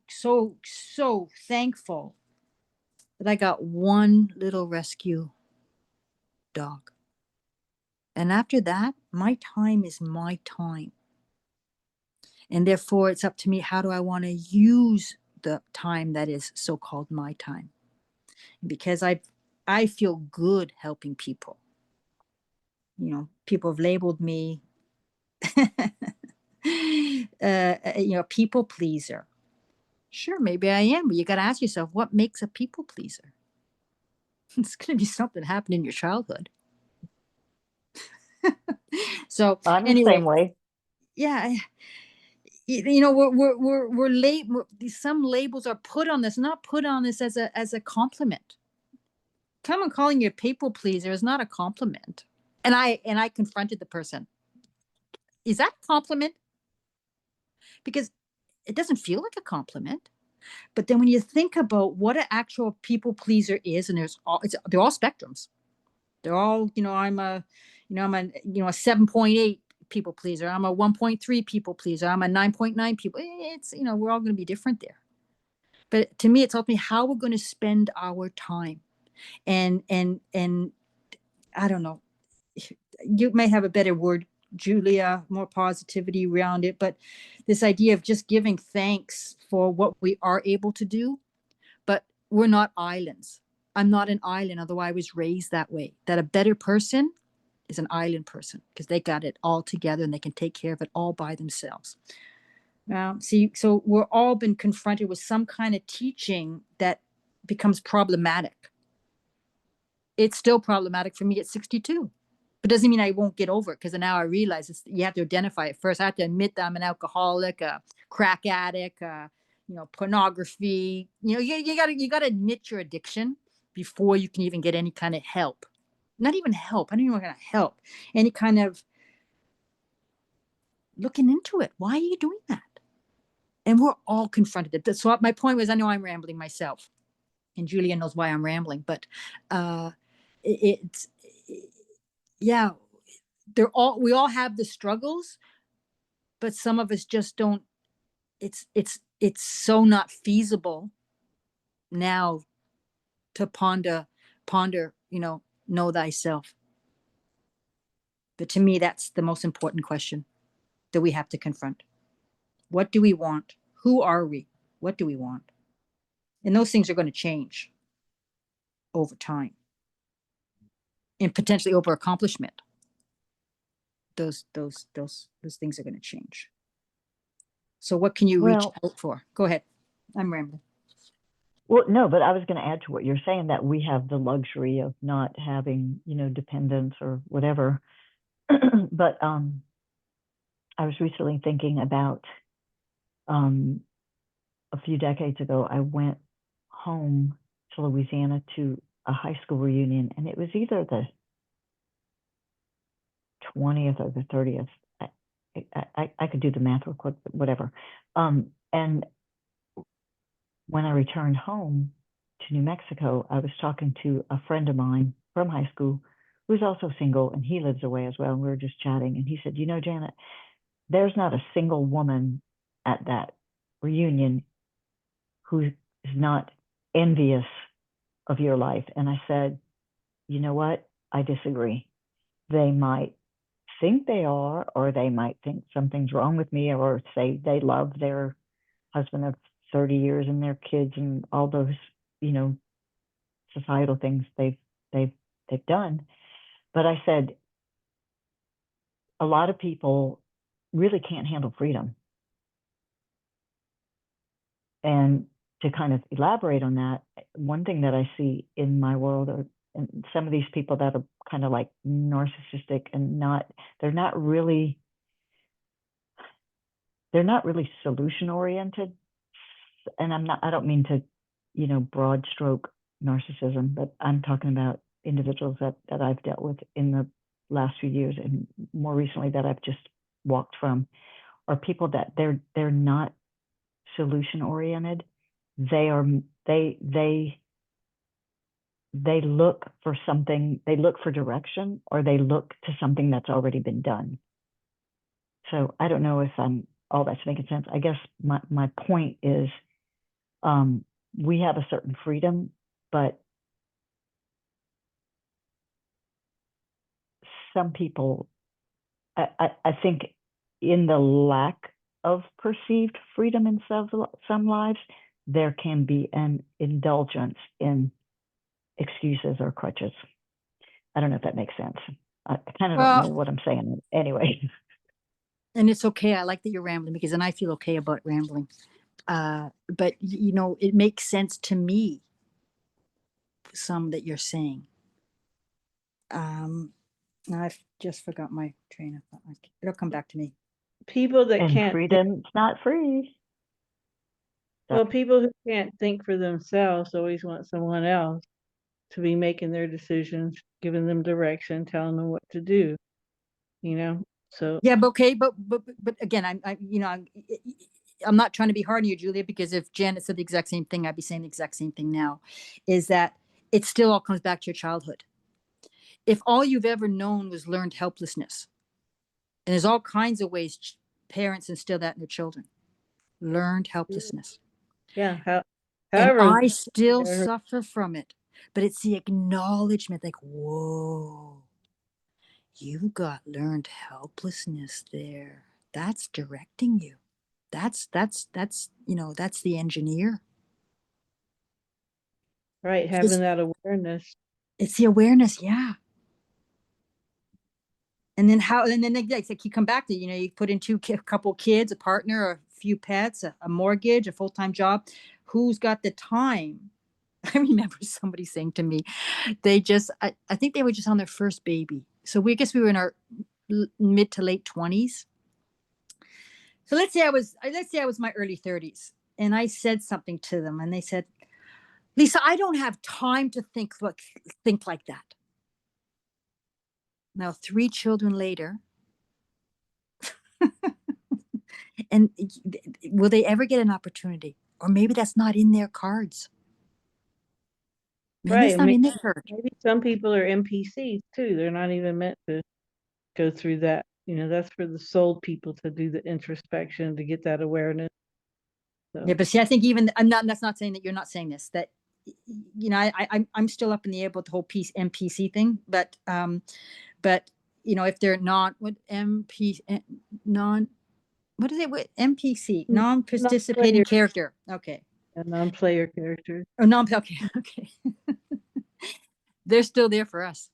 thankful that I got one little rescue dog. And after that, my time is my time. And therefore, it's up to me. How do I want to use the time that is so-called my time? Because I feel good helping people. You know, people have labeled me, people pleaser. Sure, maybe I am, but you got to ask yourself, what makes a people pleaser? It's going to be something that happened in your childhood. So I'm the anyway, same way. yeah, we're late. Some labels are put on this, not put on this as a compliment. Someone calling you a people pleaser is not a compliment. And I confronted the person. Is that a compliment? Because it doesn't feel like a compliment. But then when you think about what an actual people pleaser is, and they're all spectrums. They're all, I'm a 7.8 people pleaser. I'm a 1.3 people pleaser. I'm a 9.9 people. It's, we're all going to be different there. But to me, it's ultimately how we're going to spend our time. And I don't know, you may have a better word, Julia, more positivity around it, but this idea of just giving thanks for what we are able to do, but we're not islands. I'm not an island, although I was raised that way, that a better person is an island person because they got it all together and they can take care of it all by themselves. Now, see, so we're all been confronted with some kind of teaching that becomes problematic. It's still problematic for me at 62. But doesn't mean I won't get over it because now I realize you have to identify it first. I have to admit that I'm an alcoholic, a crack addict, pornography. You gotta admit your addiction before you can even get any kind of help. Not even help. I don't even want to help. Any kind of looking into it. Why are you doing that? And we're all confronted. So my point was, I know I'm rambling myself, and Julia knows why I'm rambling, but yeah, we all have the struggles, but some of us just don't. It's so not feasible now to ponder, know thyself. But to me, that's the most important question that we have to confront. What do we want? Who are we? What do we want? And those things are going to change over time and potentially over accomplishment. Those things are going to change. So what can you reach out for? Go ahead. I'm rambling. Well, no, but I was going to add to what you're saying that we have the luxury of not having, dependence or whatever. But I was recently thinking about a few decades ago, I went home to Louisiana to a high school reunion, and it was either the 20th or the 30th. I could do the math real quick, but whatever. And when I returned home to New Mexico, I was talking to a friend of mine from high school who's also single, and he lives away as well. And we were just chatting, and he said, Janet, there's not a single woman at that reunion who is not envious of your life. And I said, you know what? I disagree. They might think they are, or they might think something's wrong with me, or say they love their husband of 30 years and their kids and all those, you know, societal things they've done. But I said, a lot of people really can't handle freedom. And to kind of elaborate on that, one thing that I see in my world are and some of these people that are kind of like narcissistic and they're not really solution oriented. And I don't mean to, you know, broad stroke narcissism, but I'm talking about individuals that I've dealt with in the last few years and more recently that I've just walked from, are people that they're not solution oriented. They look for something, they look for direction, or they look to something that's already been done. So I don't know if all that's making sense. I guess my point is, we have a certain freedom, but some people, I think in the lack of perceived freedom in some lives, there can be an indulgence in excuses or crutches. I don't know if that makes sense. I kind of don't know what I'm saying anyway. And it's okay. I like that you're rambling, because then I feel okay about rambling. But you know, it makes sense to me, some that you're saying. Now I've just forgot my train of thought. It'll come back to me. People that And can't freedom's not free. well, people who can't think for themselves always want someone else to be making their decisions, giving them direction, telling them what to do, you know? So Yeah, but okay, but again, I'm not trying to be hard on you, Julia, because if Janet said the exact same thing, I'd be saying the exact same thing now. Is that it still all comes back to your childhood. If all you've ever known was learned helplessness, and there's all kinds of ways parents instill that in their children, learned helplessness. yeah, And however, I still suffer from it, but it's the acknowledgement, like, whoa, you got learned helplessness there. That's directing you. That's you know, that's the engineer. right, having that awareness. It's the awareness, yeah. And then like you come back to, you know, you put in a couple kids, a partner, a few pets, a mortgage, a full-time job. Who's got the time? I remember somebody saying to me, I think they were just on their first baby. So I guess we were in our mid to late 20s. So let's say I was my early 30s, and I said something to them, and they said, Lisa, I don't have time to think like that. Now, 3 children later, and will they ever get an opportunity? Or maybe that's not in their cards. Maybe Right. it's not in their cards. Maybe some people are NPCs too. They're not even meant to go through that. You know, that's for the soul people to do the introspection, to get that awareness. So. Yeah, but see, I think even that's not saying that you're not saying this, that, you know, I'm still up in the air about the whole piece NPC thing, but you know, if they're not what what is it with NPC, non-participating character, okay, a non-player character, or okay, they're still there for us.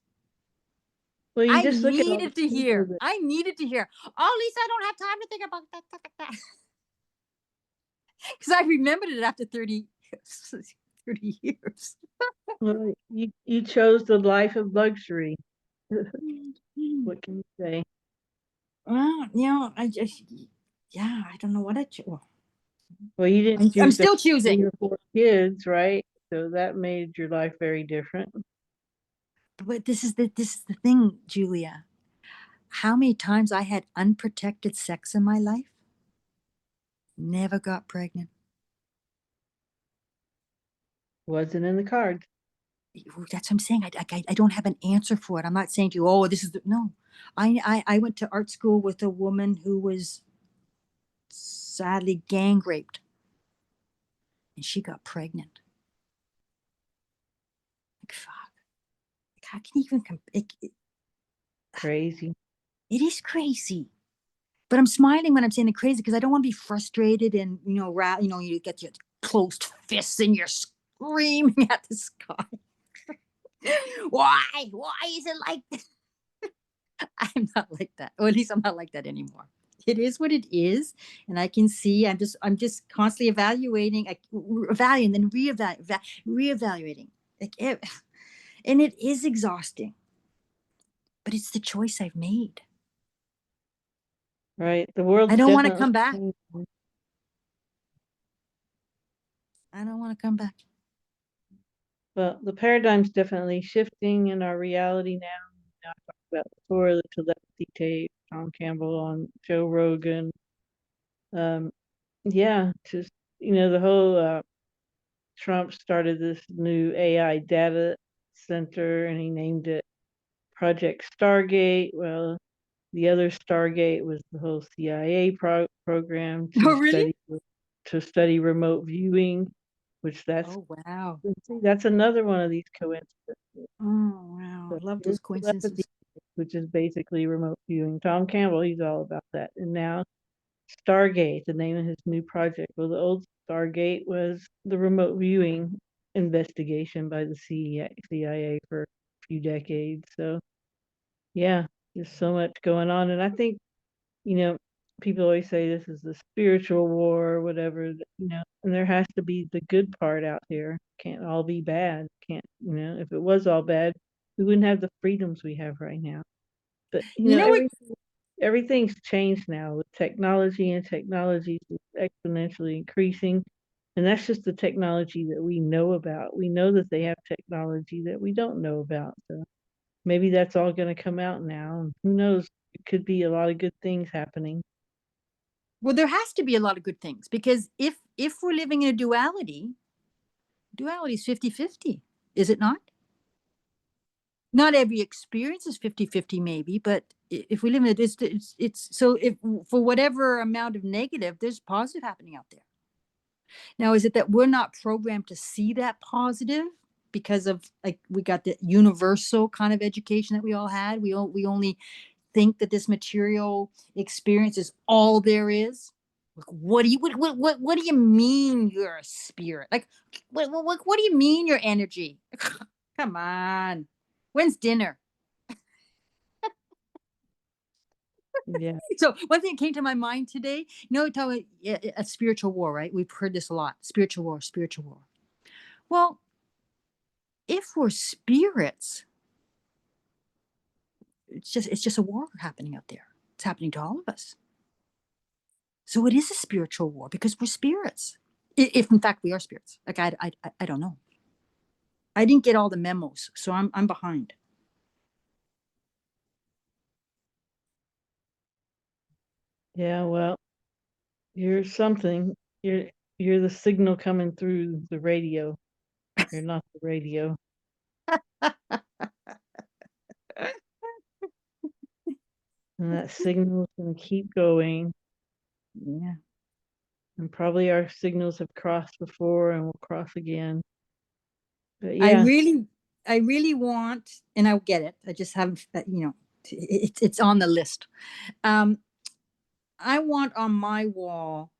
Well, I needed to hear. Oh, Lisa, I don't have time to think about that. Because I remembered it after 30 years. Well, you chose the life of luxury. What can you say? Well, you know, I don't know what I chose. Well, you didn't choose. I'm still choosing. 3 or 4 kids, right? So that made your life very different. But this is the thing, Julia. How many times I had unprotected sex in my life? Never got pregnant. Wasn't in the cards. That's what I'm saying. I don't have an answer for it. I'm not saying to you, oh, this is no. I went to art school with a woman who was sadly gang raped, and she got pregnant. Like, fuck. Like, how can you even Crazy. it is crazy. But I'm smiling when I'm saying it crazy because I don't want to be frustrated and you get your closed fists and you're screaming at the sky. Why? Why is it like this? I'm not like that. Or at least I'm not like that anymore. It is what it is, and I can see. I'm just constantly evaluating, evaluating, then reevaluating. And it is exhausting, but it's the choice I've made. Right. The I world's don't want to definitely come back. changing. I don't want to come back. Well, the paradigm's definitely shifting in our reality now. I talked about before the telepathy tape, Tom Campbell on Joe Rogan. Yeah, just the whole Trump started this new AI data center, and he named it Project Stargate. Well, the other Stargate was the whole CIA program Oh, really? to study remote viewing, which Oh, wow. that's another one of these coincidences. Oh, wow. So I love here's those coincidences. telepathy, which is basically remote viewing. Tom Campbell, he's all about that. And now Stargate, the name of his new project. Well, the old Stargate was the remote viewing investigation by the CIA for a few decades. So, yeah, there's so much going on. And I think, you know, people always say this is the spiritual war or whatever, and there has to be the good part out here. Can't all be bad. Can't, if it was all bad, we wouldn't have the freedoms we have right now. But, You know what? everything's changed now with technology, and technology is exponentially increasing. And that's just the technology that we know about. We know that they have technology that we don't know about. So maybe that's all going to come out now. And who knows? It could be a lot of good things happening. Well, there has to be a lot of good things because if we're living in a duality is 50-50, is it not? Not every experience is 50-50 maybe, but if we live in it, it's so if for whatever amount of negative, there's positive happening out there. Now, is it that we're not programmed to see that positive because of like we got the universal kind of education that we all had? We only think that this material experience is all there is. Like, what do you mean you're a spirit? Like, what do you mean your energy? Come on, when's dinner? Yeah. So one thing that came to my mind today, talking a spiritual war, right? We've heard this a lot. Spiritual war, spiritual war. Well, if we're spirits, it's just a war happening out there. It's happening to all of us. So it is a spiritual war because we're spirits. If in fact we are spirits, like I don't know. I didn't get all the memos, so I'm behind. Yeah, well, you're something. You're the signal coming through the radio. You're not the radio. And that signal is going to keep going. Yeah. And probably our signals have crossed before and will cross again. But I yeah, really want, and I get it. I just haven't, it's on the list. I want on my wall,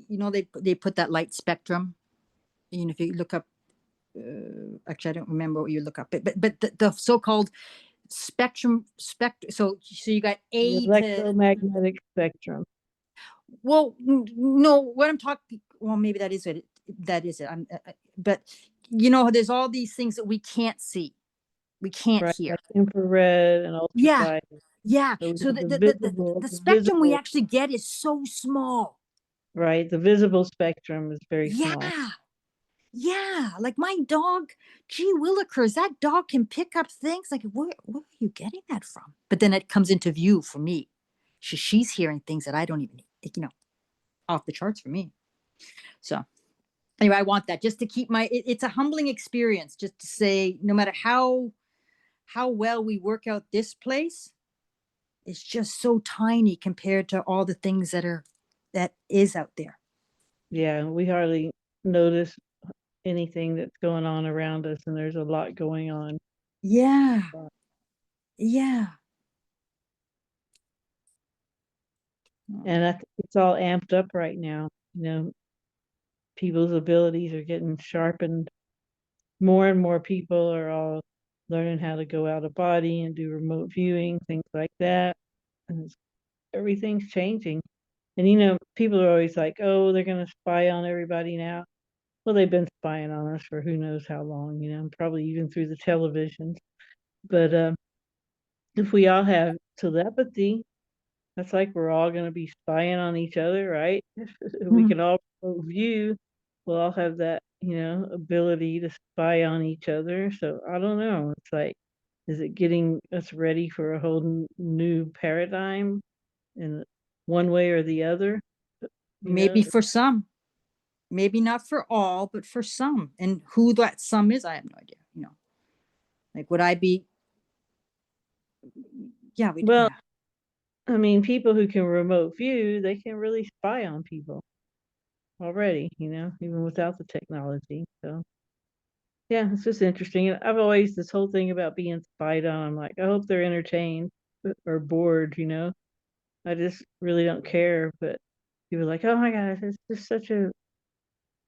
they put that light spectrum. If you look up, actually, I don't remember what you look up, but the so-called spectrum. So you got the A to. electromagnetic spectrum. Well, no, what I'm talking. Well, maybe that is it. That is it. But there's all these things that we can't see, we can't Right, hear. like infrared and Yeah, ultraviolet. yeah. So we So have the spectrum we actually get is so small. right? The visible spectrum is very small. Yeah. Yeah, like my dog, gee willikers, that dog can pick up things. Like, where are you getting that from? But then it comes into view for me. She's hearing things that I don't even, off the charts for me. So, Anyway, I want that just to keep it's a humbling experience, just to say, no matter how well we work out this place, it's just so tiny compared to all the things that is out there. Yeah, we hardly notice anything that's going on around us, and there's a lot going on. Yeah. Yeah. And it's all amped up right now. You know, people's abilities are getting sharpened. More and more people are all learning how to go out of body and do remote viewing, things like that. And everything's changing. And you know, people are always like, "Oh, they're going to spy on everybody now." Well, they've been spying on us for who knows how long, you know, probably even through the televisions. But if we all have telepathy, that's like we're all going to be spying on each other, right? If we can all view, we'll all have that, you know, ability to spy on each other. So I don't know. It's like, is it getting us ready for a whole new paradigm in one way or the other? You Maybe know, for some, maybe not for all, but for some. And who that some is, I have no idea. You know, like would I be? Yeah, well, yeah. I mean, people who can remote view, they can really spy on people already, you know, even without the technology. So yeah, it's just interesting. And I've always this whole thing about being spied on. I'm like, I hope they're entertained or bored, you know. I just really don't care. But people are like, oh my gosh, it's just such a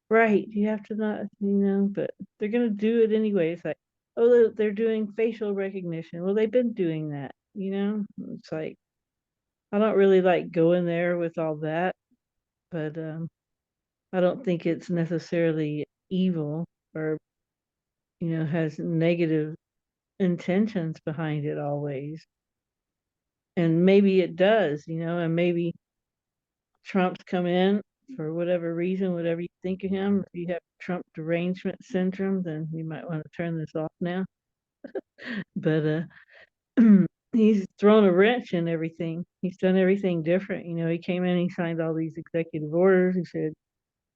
right. You have to not, you know, but they're gonna do it anyway. It's like, oh, they're doing facial recognition. Well, they've been doing that, you know. It's like I don't really like going there with all that, but I don't think it's necessarily evil or you know has negative intentions behind it always. And maybe it does, you know, and maybe Trump's come in for whatever reason, whatever you think of him. If you have Trump derangement syndrome, then you might want to turn this off now. But he's thrown a wrench in everything. He's done everything different. You know, he came in, he signed all these executive orders. He said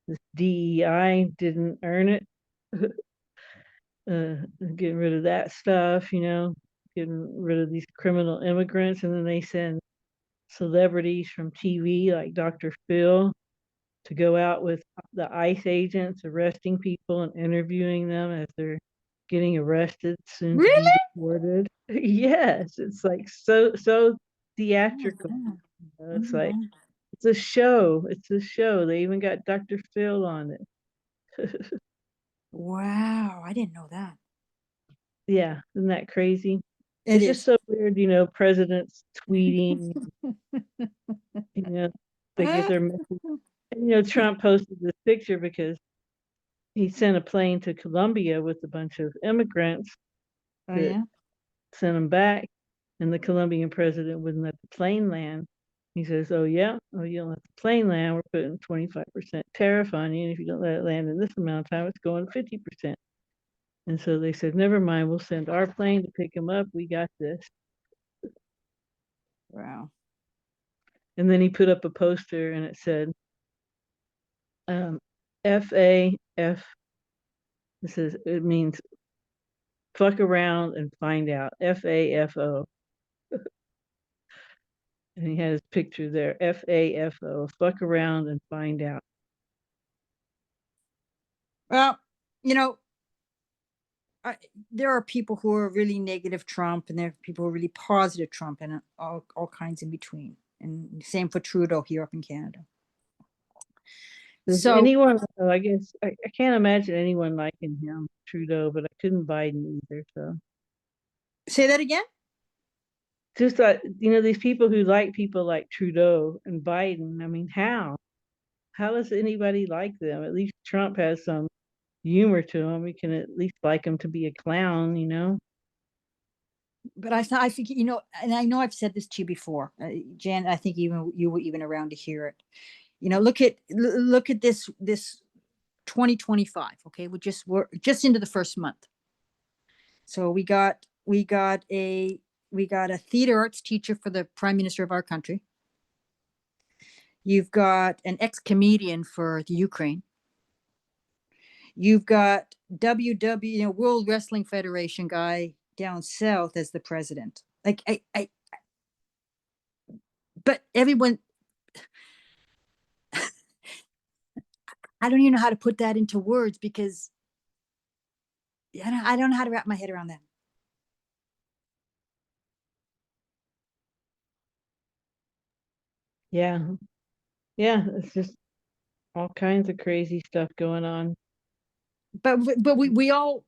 this DEI didn't earn it. Getting rid of that stuff, you know, getting rid of these criminal immigrants, and then they send celebrities from TV like Dr. Phil to go out with the ICE agents, arresting people and interviewing them as they're getting arrested, soon to Really? be deported. Yes, it's like so theatrical. Yeah. You know, it's like it's a show. It's a show. They even got Dr. Phil on it. Wow, I didn't know that. Yeah, isn't that crazy? It It's just is. so weird, you know, presidents tweeting, you know, they get their message. And, you know, Trump posted this picture because he sent a plane to Colombia with a bunch of immigrants Oh that yeah. sent them back, and the Colombian president wouldn't let the plane land. He says, "Oh yeah, oh you don't let the plane land. We're putting 25% tariff on you, and if you don't let it land in this amount of time, it's going 50%." And so they said, "Never mind, we'll send our plane to pick him up. We got this." Wow. And then he put up a poster, and it said, FAF. This is it means fuck around and find out. FAFO. And he had his picture there. FAFO. Fuck around and find out. Well, you know, there are people who are really negative Trump, and there are people who are really positive Trump, and all kinds in between. And same for Trudeau here up in Canada. Does So anyone, I guess, I can't imagine anyone liking him, Trudeau, but I couldn't Biden either. So say that again. just that, you know, these people who like people like Trudeau and Biden, I mean, how? How does anybody like them? At least Trump has some humor to him. We can at least like him to be a clown, you know? But I think, you know, and I know I've said this to you before, Jan. I think even you were even around to hear it. You know, look at this 2025. Okay, we're just into the first month. So we got a theater arts teacher for the prime minister of our country. You've got an ex-comedian for the Ukraine. You've got World Wrestling Federation guy down south as the president. Like but everyone, I don't even know how to put that into words because I don't know how to wrap my head around that. Yeah. Yeah, it's just all kinds of crazy stuff going on. But we all,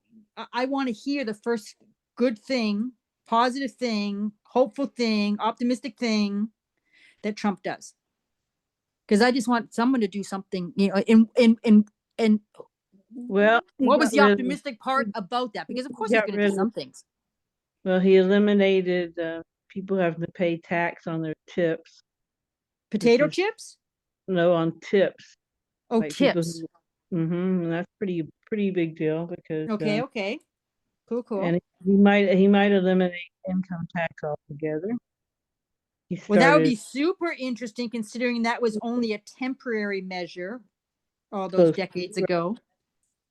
I want to hear the first good thing, positive thing, hopeful thing, optimistic thing that Trump does. Because I just want someone to do something, and Well, he what was got the rid of optimistic part about that? Because of he course he's got going to rid do of some things. well, he eliminated people having to pay tax on their tips, which Potato is chips? no on tips. Oh, Like people tips. who, and that's pretty big deal because Okay. Cool. and he might eliminate income tax altogether. He Well, that would started be super interesting considering that was only a temporary measure all those close, decades ago.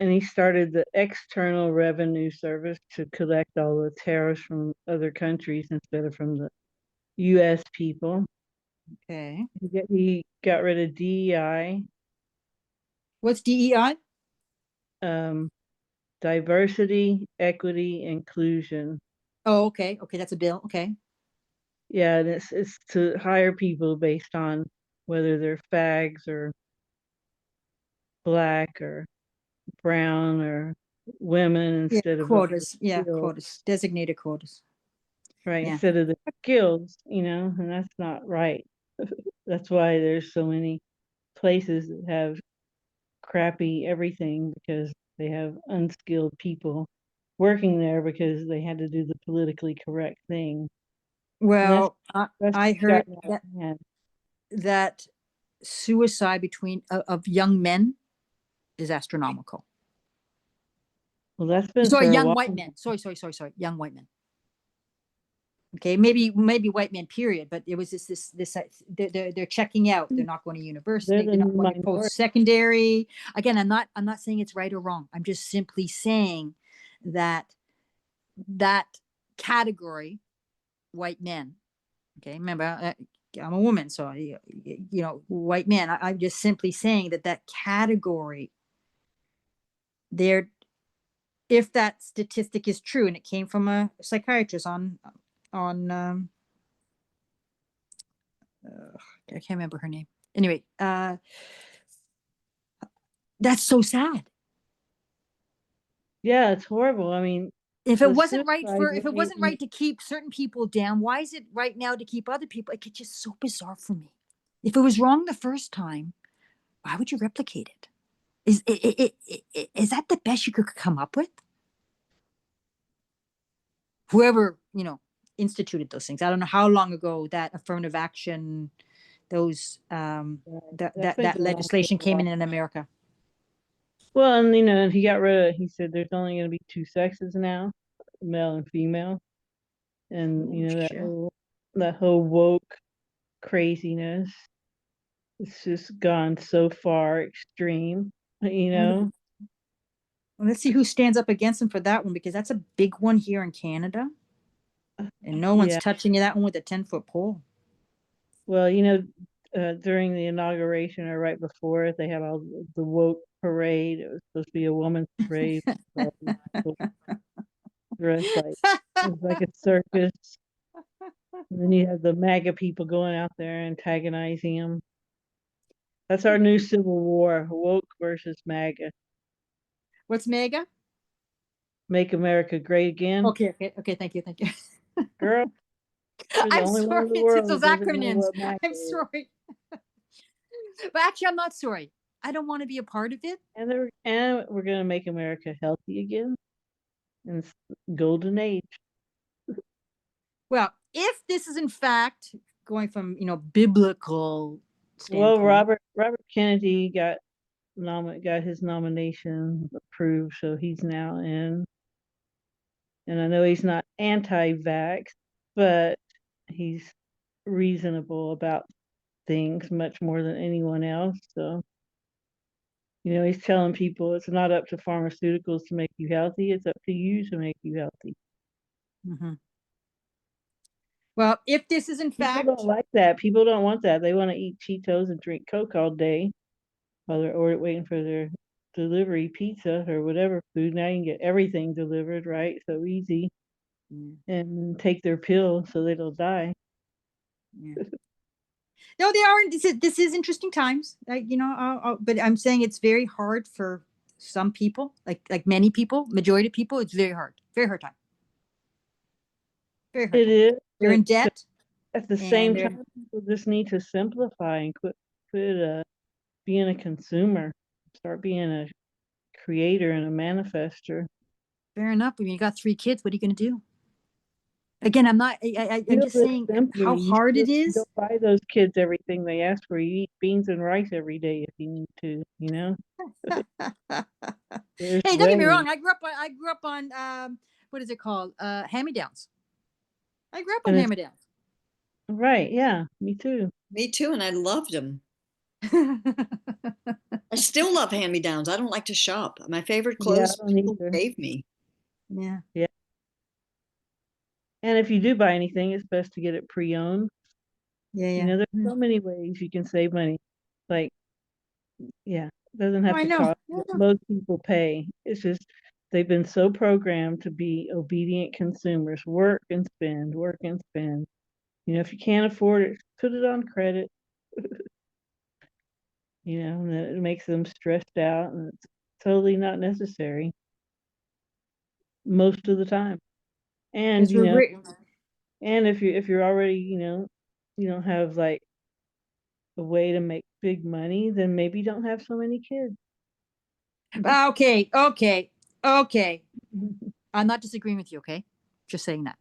and he started the External Revenue Service to collect all the tariffs from other countries instead of from the U.S. people. Okay. He got rid of DEI, What's DEI? um, diversity, equity, inclusion. Oh, okay. That's a bill. Okay. Yeah, and it's to hire people based on whether they're fags or black or brown or women Yeah, instead of quotas. Yeah, skills, quotas. Designated quotas. right? Yeah. Instead of the skills, and that's not right. That's why there's so many places that have crappy everything because they have unskilled people working there because they had to do the politically correct thing. And Well, that's I heard gotten out of hand. that suicide between of young men is astronomical. Well, that's been Sorry, for a young while. white men. Sorry, young white men. Okay, maybe white men. Period. But it was this. They're checking out. They're not going to university. They're the They're not new going to minority. post secondary. Again, I'm not saying it's right or wrong. I'm just simply saying that category, white men. Okay, remember, I'm a woman, so white men. I'm just simply saying that category. There, if that statistic is true, and it came from a psychiatrist on I can't remember her name. Anyway, that's so sad. Yeah, it's horrible. I mean, If the it wasn't right suicide rate, to keep certain people down, why is it right now to keep other people? Like, it's just so bizarre for me. If it was wrong the first time, why would you replicate it? Is that the best you could come up with? Whoever instituted those things. I don't know how long ago that affirmative action, those that's been that going on for legislation a came while. in America. Well, and he got rid of. He said there's only going to be two sexes now, male and female, and Oh, that whole woke craziness. It's just gone so far extreme. Let's see who stands up against him for that one, because that's a big one here in Canada, and no one's Yeah. touching that one with a 10-foot pole. Well, during the inauguration or right before it, they had all the woke parade. It was supposed to be a woman's parade. Dressed like it was like a circus. And then you have the MAGA people going out there antagonizing them. That's our new civil war: woke versus MAGA. What's MAGA? Make America great again. Okay. Thank you. Girl, you're the I'm only one sorry. in the It's world those that doesn't know acronyms. what MAGA I'm is. sorry, but actually, I'm not sorry. I don't want to be a part of it. And we're gonna make America healthy again. And it's golden age. Well, if this is in fact going from biblical Well, standpoint, Robert Kennedy got his nomination approved, so he's now in. And I know he's not anti-vax, but he's reasonable about things much more than anyone else. So You know, he's telling people it's not up to pharmaceuticals to make you healthy. It's up to you to make you healthy. Mm-hmm. Well, if this is in People fact, don't like that. People don't want that. They want to eat Cheetos and drink Coke all day while they're waiting for their delivery pizza or whatever food. Now you can get everything delivered, right? So easy. yeah, And take their pill so they don't die. yeah. No, they are. This is interesting times. You know, but I'm saying it's very hard for some people, like many people, majority of people. It's very hard time, very hard It time. is, They're in but debt, at the and same they're time, people just need to simplify and quit being a consumer. Start being a creator and a manifester. fair enough. I mean, you got 3 kids. What are you going to do? Again, I'm not. I'm Feel just this saying simply. how hard it You is. don't buy those kids everything they ask for. You eat beans and rice every day if you need to. You know, there's Hey, don't get me ways. wrong. I grew up on what is it called? Hand-me-downs. I grew up on And it's hand-me-downs. right. Yeah, me too. Me too, and I loved them. I still love hand-me-downs. I don't like to shop. My favorite Yeah, I clothes don't people either. gave me. Yeah. Yeah. And if you do buy anything, it's best to get it pre-owned. Yeah. You Yeah. know, there's Mm. so many ways you can save money. Like, yeah, it doesn't Oh, have I to know. cost I what know. most people pay. It's just they've been so programmed to be obedient consumers, work and spend, work and spend. You know, if you can't afford it, put it on credit, you know, and then it makes them stressed out and it's totally not necessary most of the time. And, Because you we're know, and if you're already, you don't have like a way to make big money, then maybe don't have so many kids. okay. I'm not disagreeing with you. Okay, just saying that.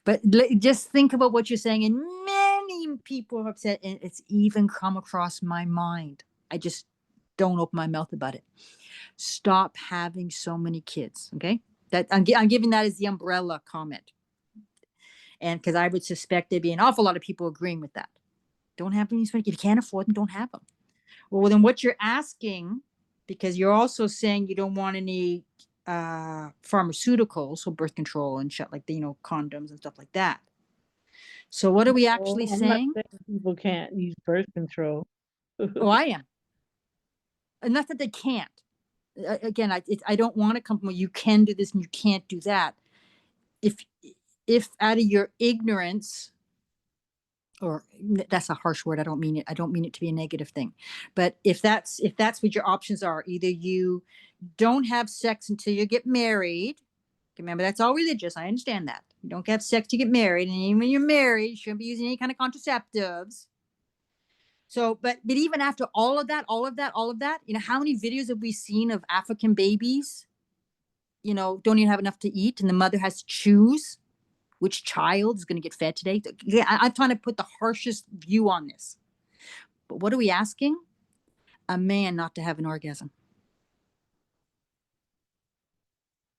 But just think about what you're saying, and many people have said, and it's even come across my mind. I just don't open my mouth about it. Stop having so many kids. Okay, that I'm giving that as the umbrella comment, and because I would suspect there'd be an awful lot of people agreeing with that. Don't have any. If you can't afford them, don't have them. Well, then what you're asking, because you're also saying you don't want any pharmaceuticals, so birth control and shit like the, condoms and stuff like that. So what are we actually Well, I'm not saying? saying people can't use birth control. Oh, I am. And not that they can't. Again, I don't want to come from where you can do this and you can't do that. If out of your ignorance, or that's a harsh word, I don't mean it to be a negative thing, but if that's what your options are, either you don't have sex until you get married. Remember, that's all religious. I understand that. You don't have sex to get married, and even when you're married, you shouldn't be using any kind of contraceptives. So, but even after all of that, how many videos have we seen of African babies, don't even have enough to eat, and the mother has to choose which child is going to get fed today? Yeah, I'm trying to put the harshest view on this. But what are we asking? A man not to have an orgasm.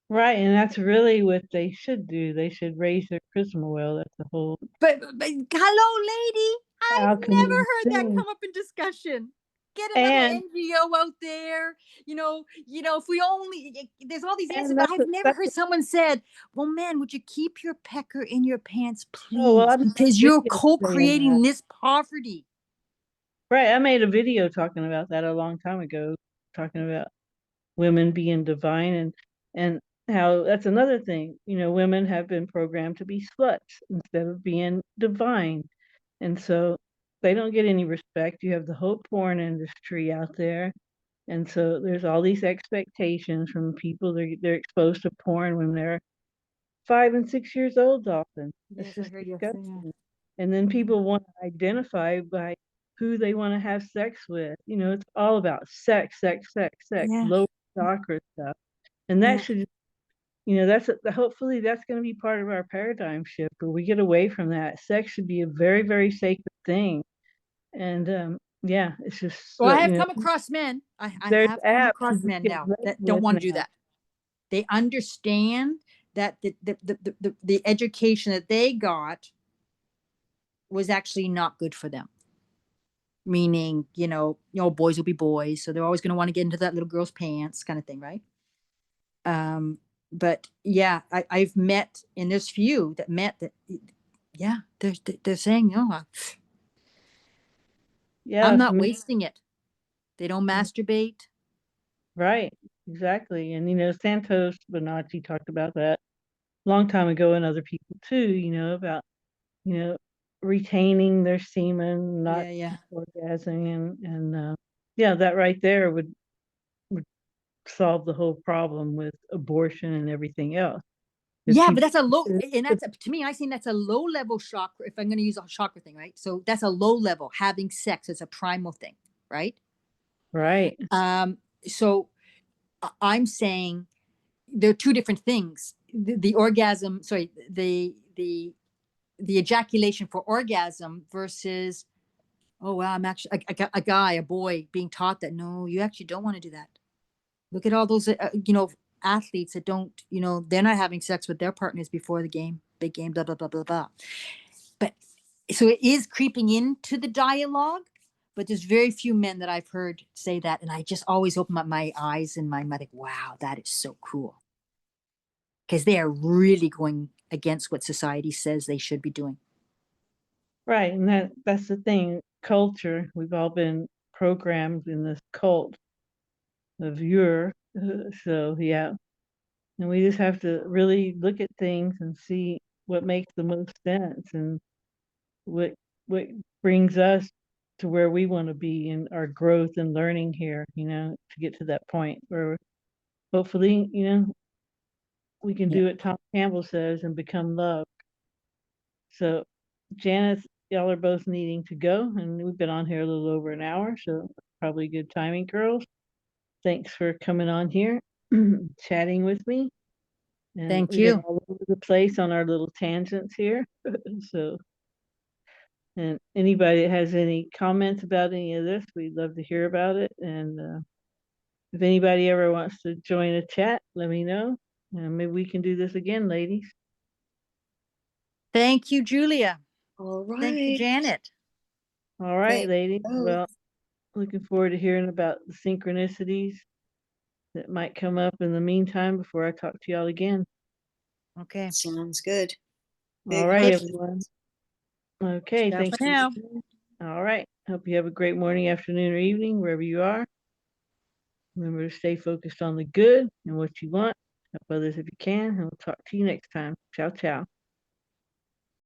Right, and that's really what they should do. They should raise their christmas oil. That's the whole But hello, lady. I've never alchemy heard that thing. come up in discussion. Get another And NGO out there. If we only, there's all these answers, and but I've never that's heard someone said, well, man, would you keep your pecker in your pants, oh well, please? I made Because a you're video saying that. co-creating this poverty. Right, I made a video talking about that a long time ago, talking about women being divine and how that's another thing. You know, women have been programmed to be sluts instead of being divine. And so they don't get any respect. You have the whole porn industry out there. And so there's all these expectations from people. They're exposed to porn when they're 5 and 6 years old often. It's Yes, I just heard you say that. disgusting. And then people want to identify by who they want to have sex with. You know, it's all about sex, sex, sex, sex, Yeah, low chakra stuff. And that yeah. should, hopefully that's going to be part of our paradigm shift where we get away from that. Sex should be a very, very sacred thing. And yeah, it's just, Well, I have come across men. I there's have come apps you across just men get now laid that don't with want to do now. that. They understand that the education that they got was actually not good for them. meaning, boys will be boys. So they're always going to want to get into that little girl's pants kind of thing, right? But yeah, I've met, and there's few that met that, yeah, they're saying, Yeah, I'm it's not wasting it. They don't masturbate. right, exactly. And Santos Bonacci talked about that a long time ago, and other people too. About you know retaining their semen, not Yeah. orgasming, and yeah, that right there would solve the whole problem with abortion and everything else. If Yeah, but people, that's a low, and to me, I think that's a low level chakra. If I'm going to use a chakra thing, right? So that's a low level. Having sex is a primal thing, right? right, So I'm saying there are two different things. The orgasm, sorry, the ejaculation for orgasm versus, oh wow, I'm actually a guy, a boy being taught that no, you actually don't want to do that. Look at all those, athletes that don't, they're not having sex with their partners before the game, big game, blah, blah, blah, blah, blah. But so it is creeping into the dialogue, but there's very few men that I've heard say that. And I just always open up my eyes and my mind, like, wow, that is so cool. Because they are really going against what society says they should be doing. right, and that's the thing. Culture. We've all been programmed in this cult of your. So yeah, and we just have to really look at things and see what makes the most sense and what what brings us to where we want to be in our growth and learning here, to get to that point where hopefully, we can Yeah. do what Tom Campbell says and become love. So, Janice, y'all are both needing to go, and we've been on here a little over an hour, so probably good timing, girls. Thanks for coming on here, chatting with me. And Thank we get you. all over the place on our little tangents here. So, and anybody that has any comments about any of this, we'd love to hear about it. And if anybody ever wants to join a chat, let me know. And maybe we can do this again, ladies. Thank you, Julia. All Thank you, right. Janet. All right, Thank ladies. you. Well, looking forward to hearing about the synchronicities that might come up in the meantime before I talk to y'all again. Okay. Sounds good. All Big right, hugs. everyone. Okay, Ciao thanks for for now. listening. All right. Hope you have a great morning, afternoon, or evening, wherever you are. Remember to stay focused on the good and what you want. Help others if you can, and we'll talk to you next time. Ciao, ciao.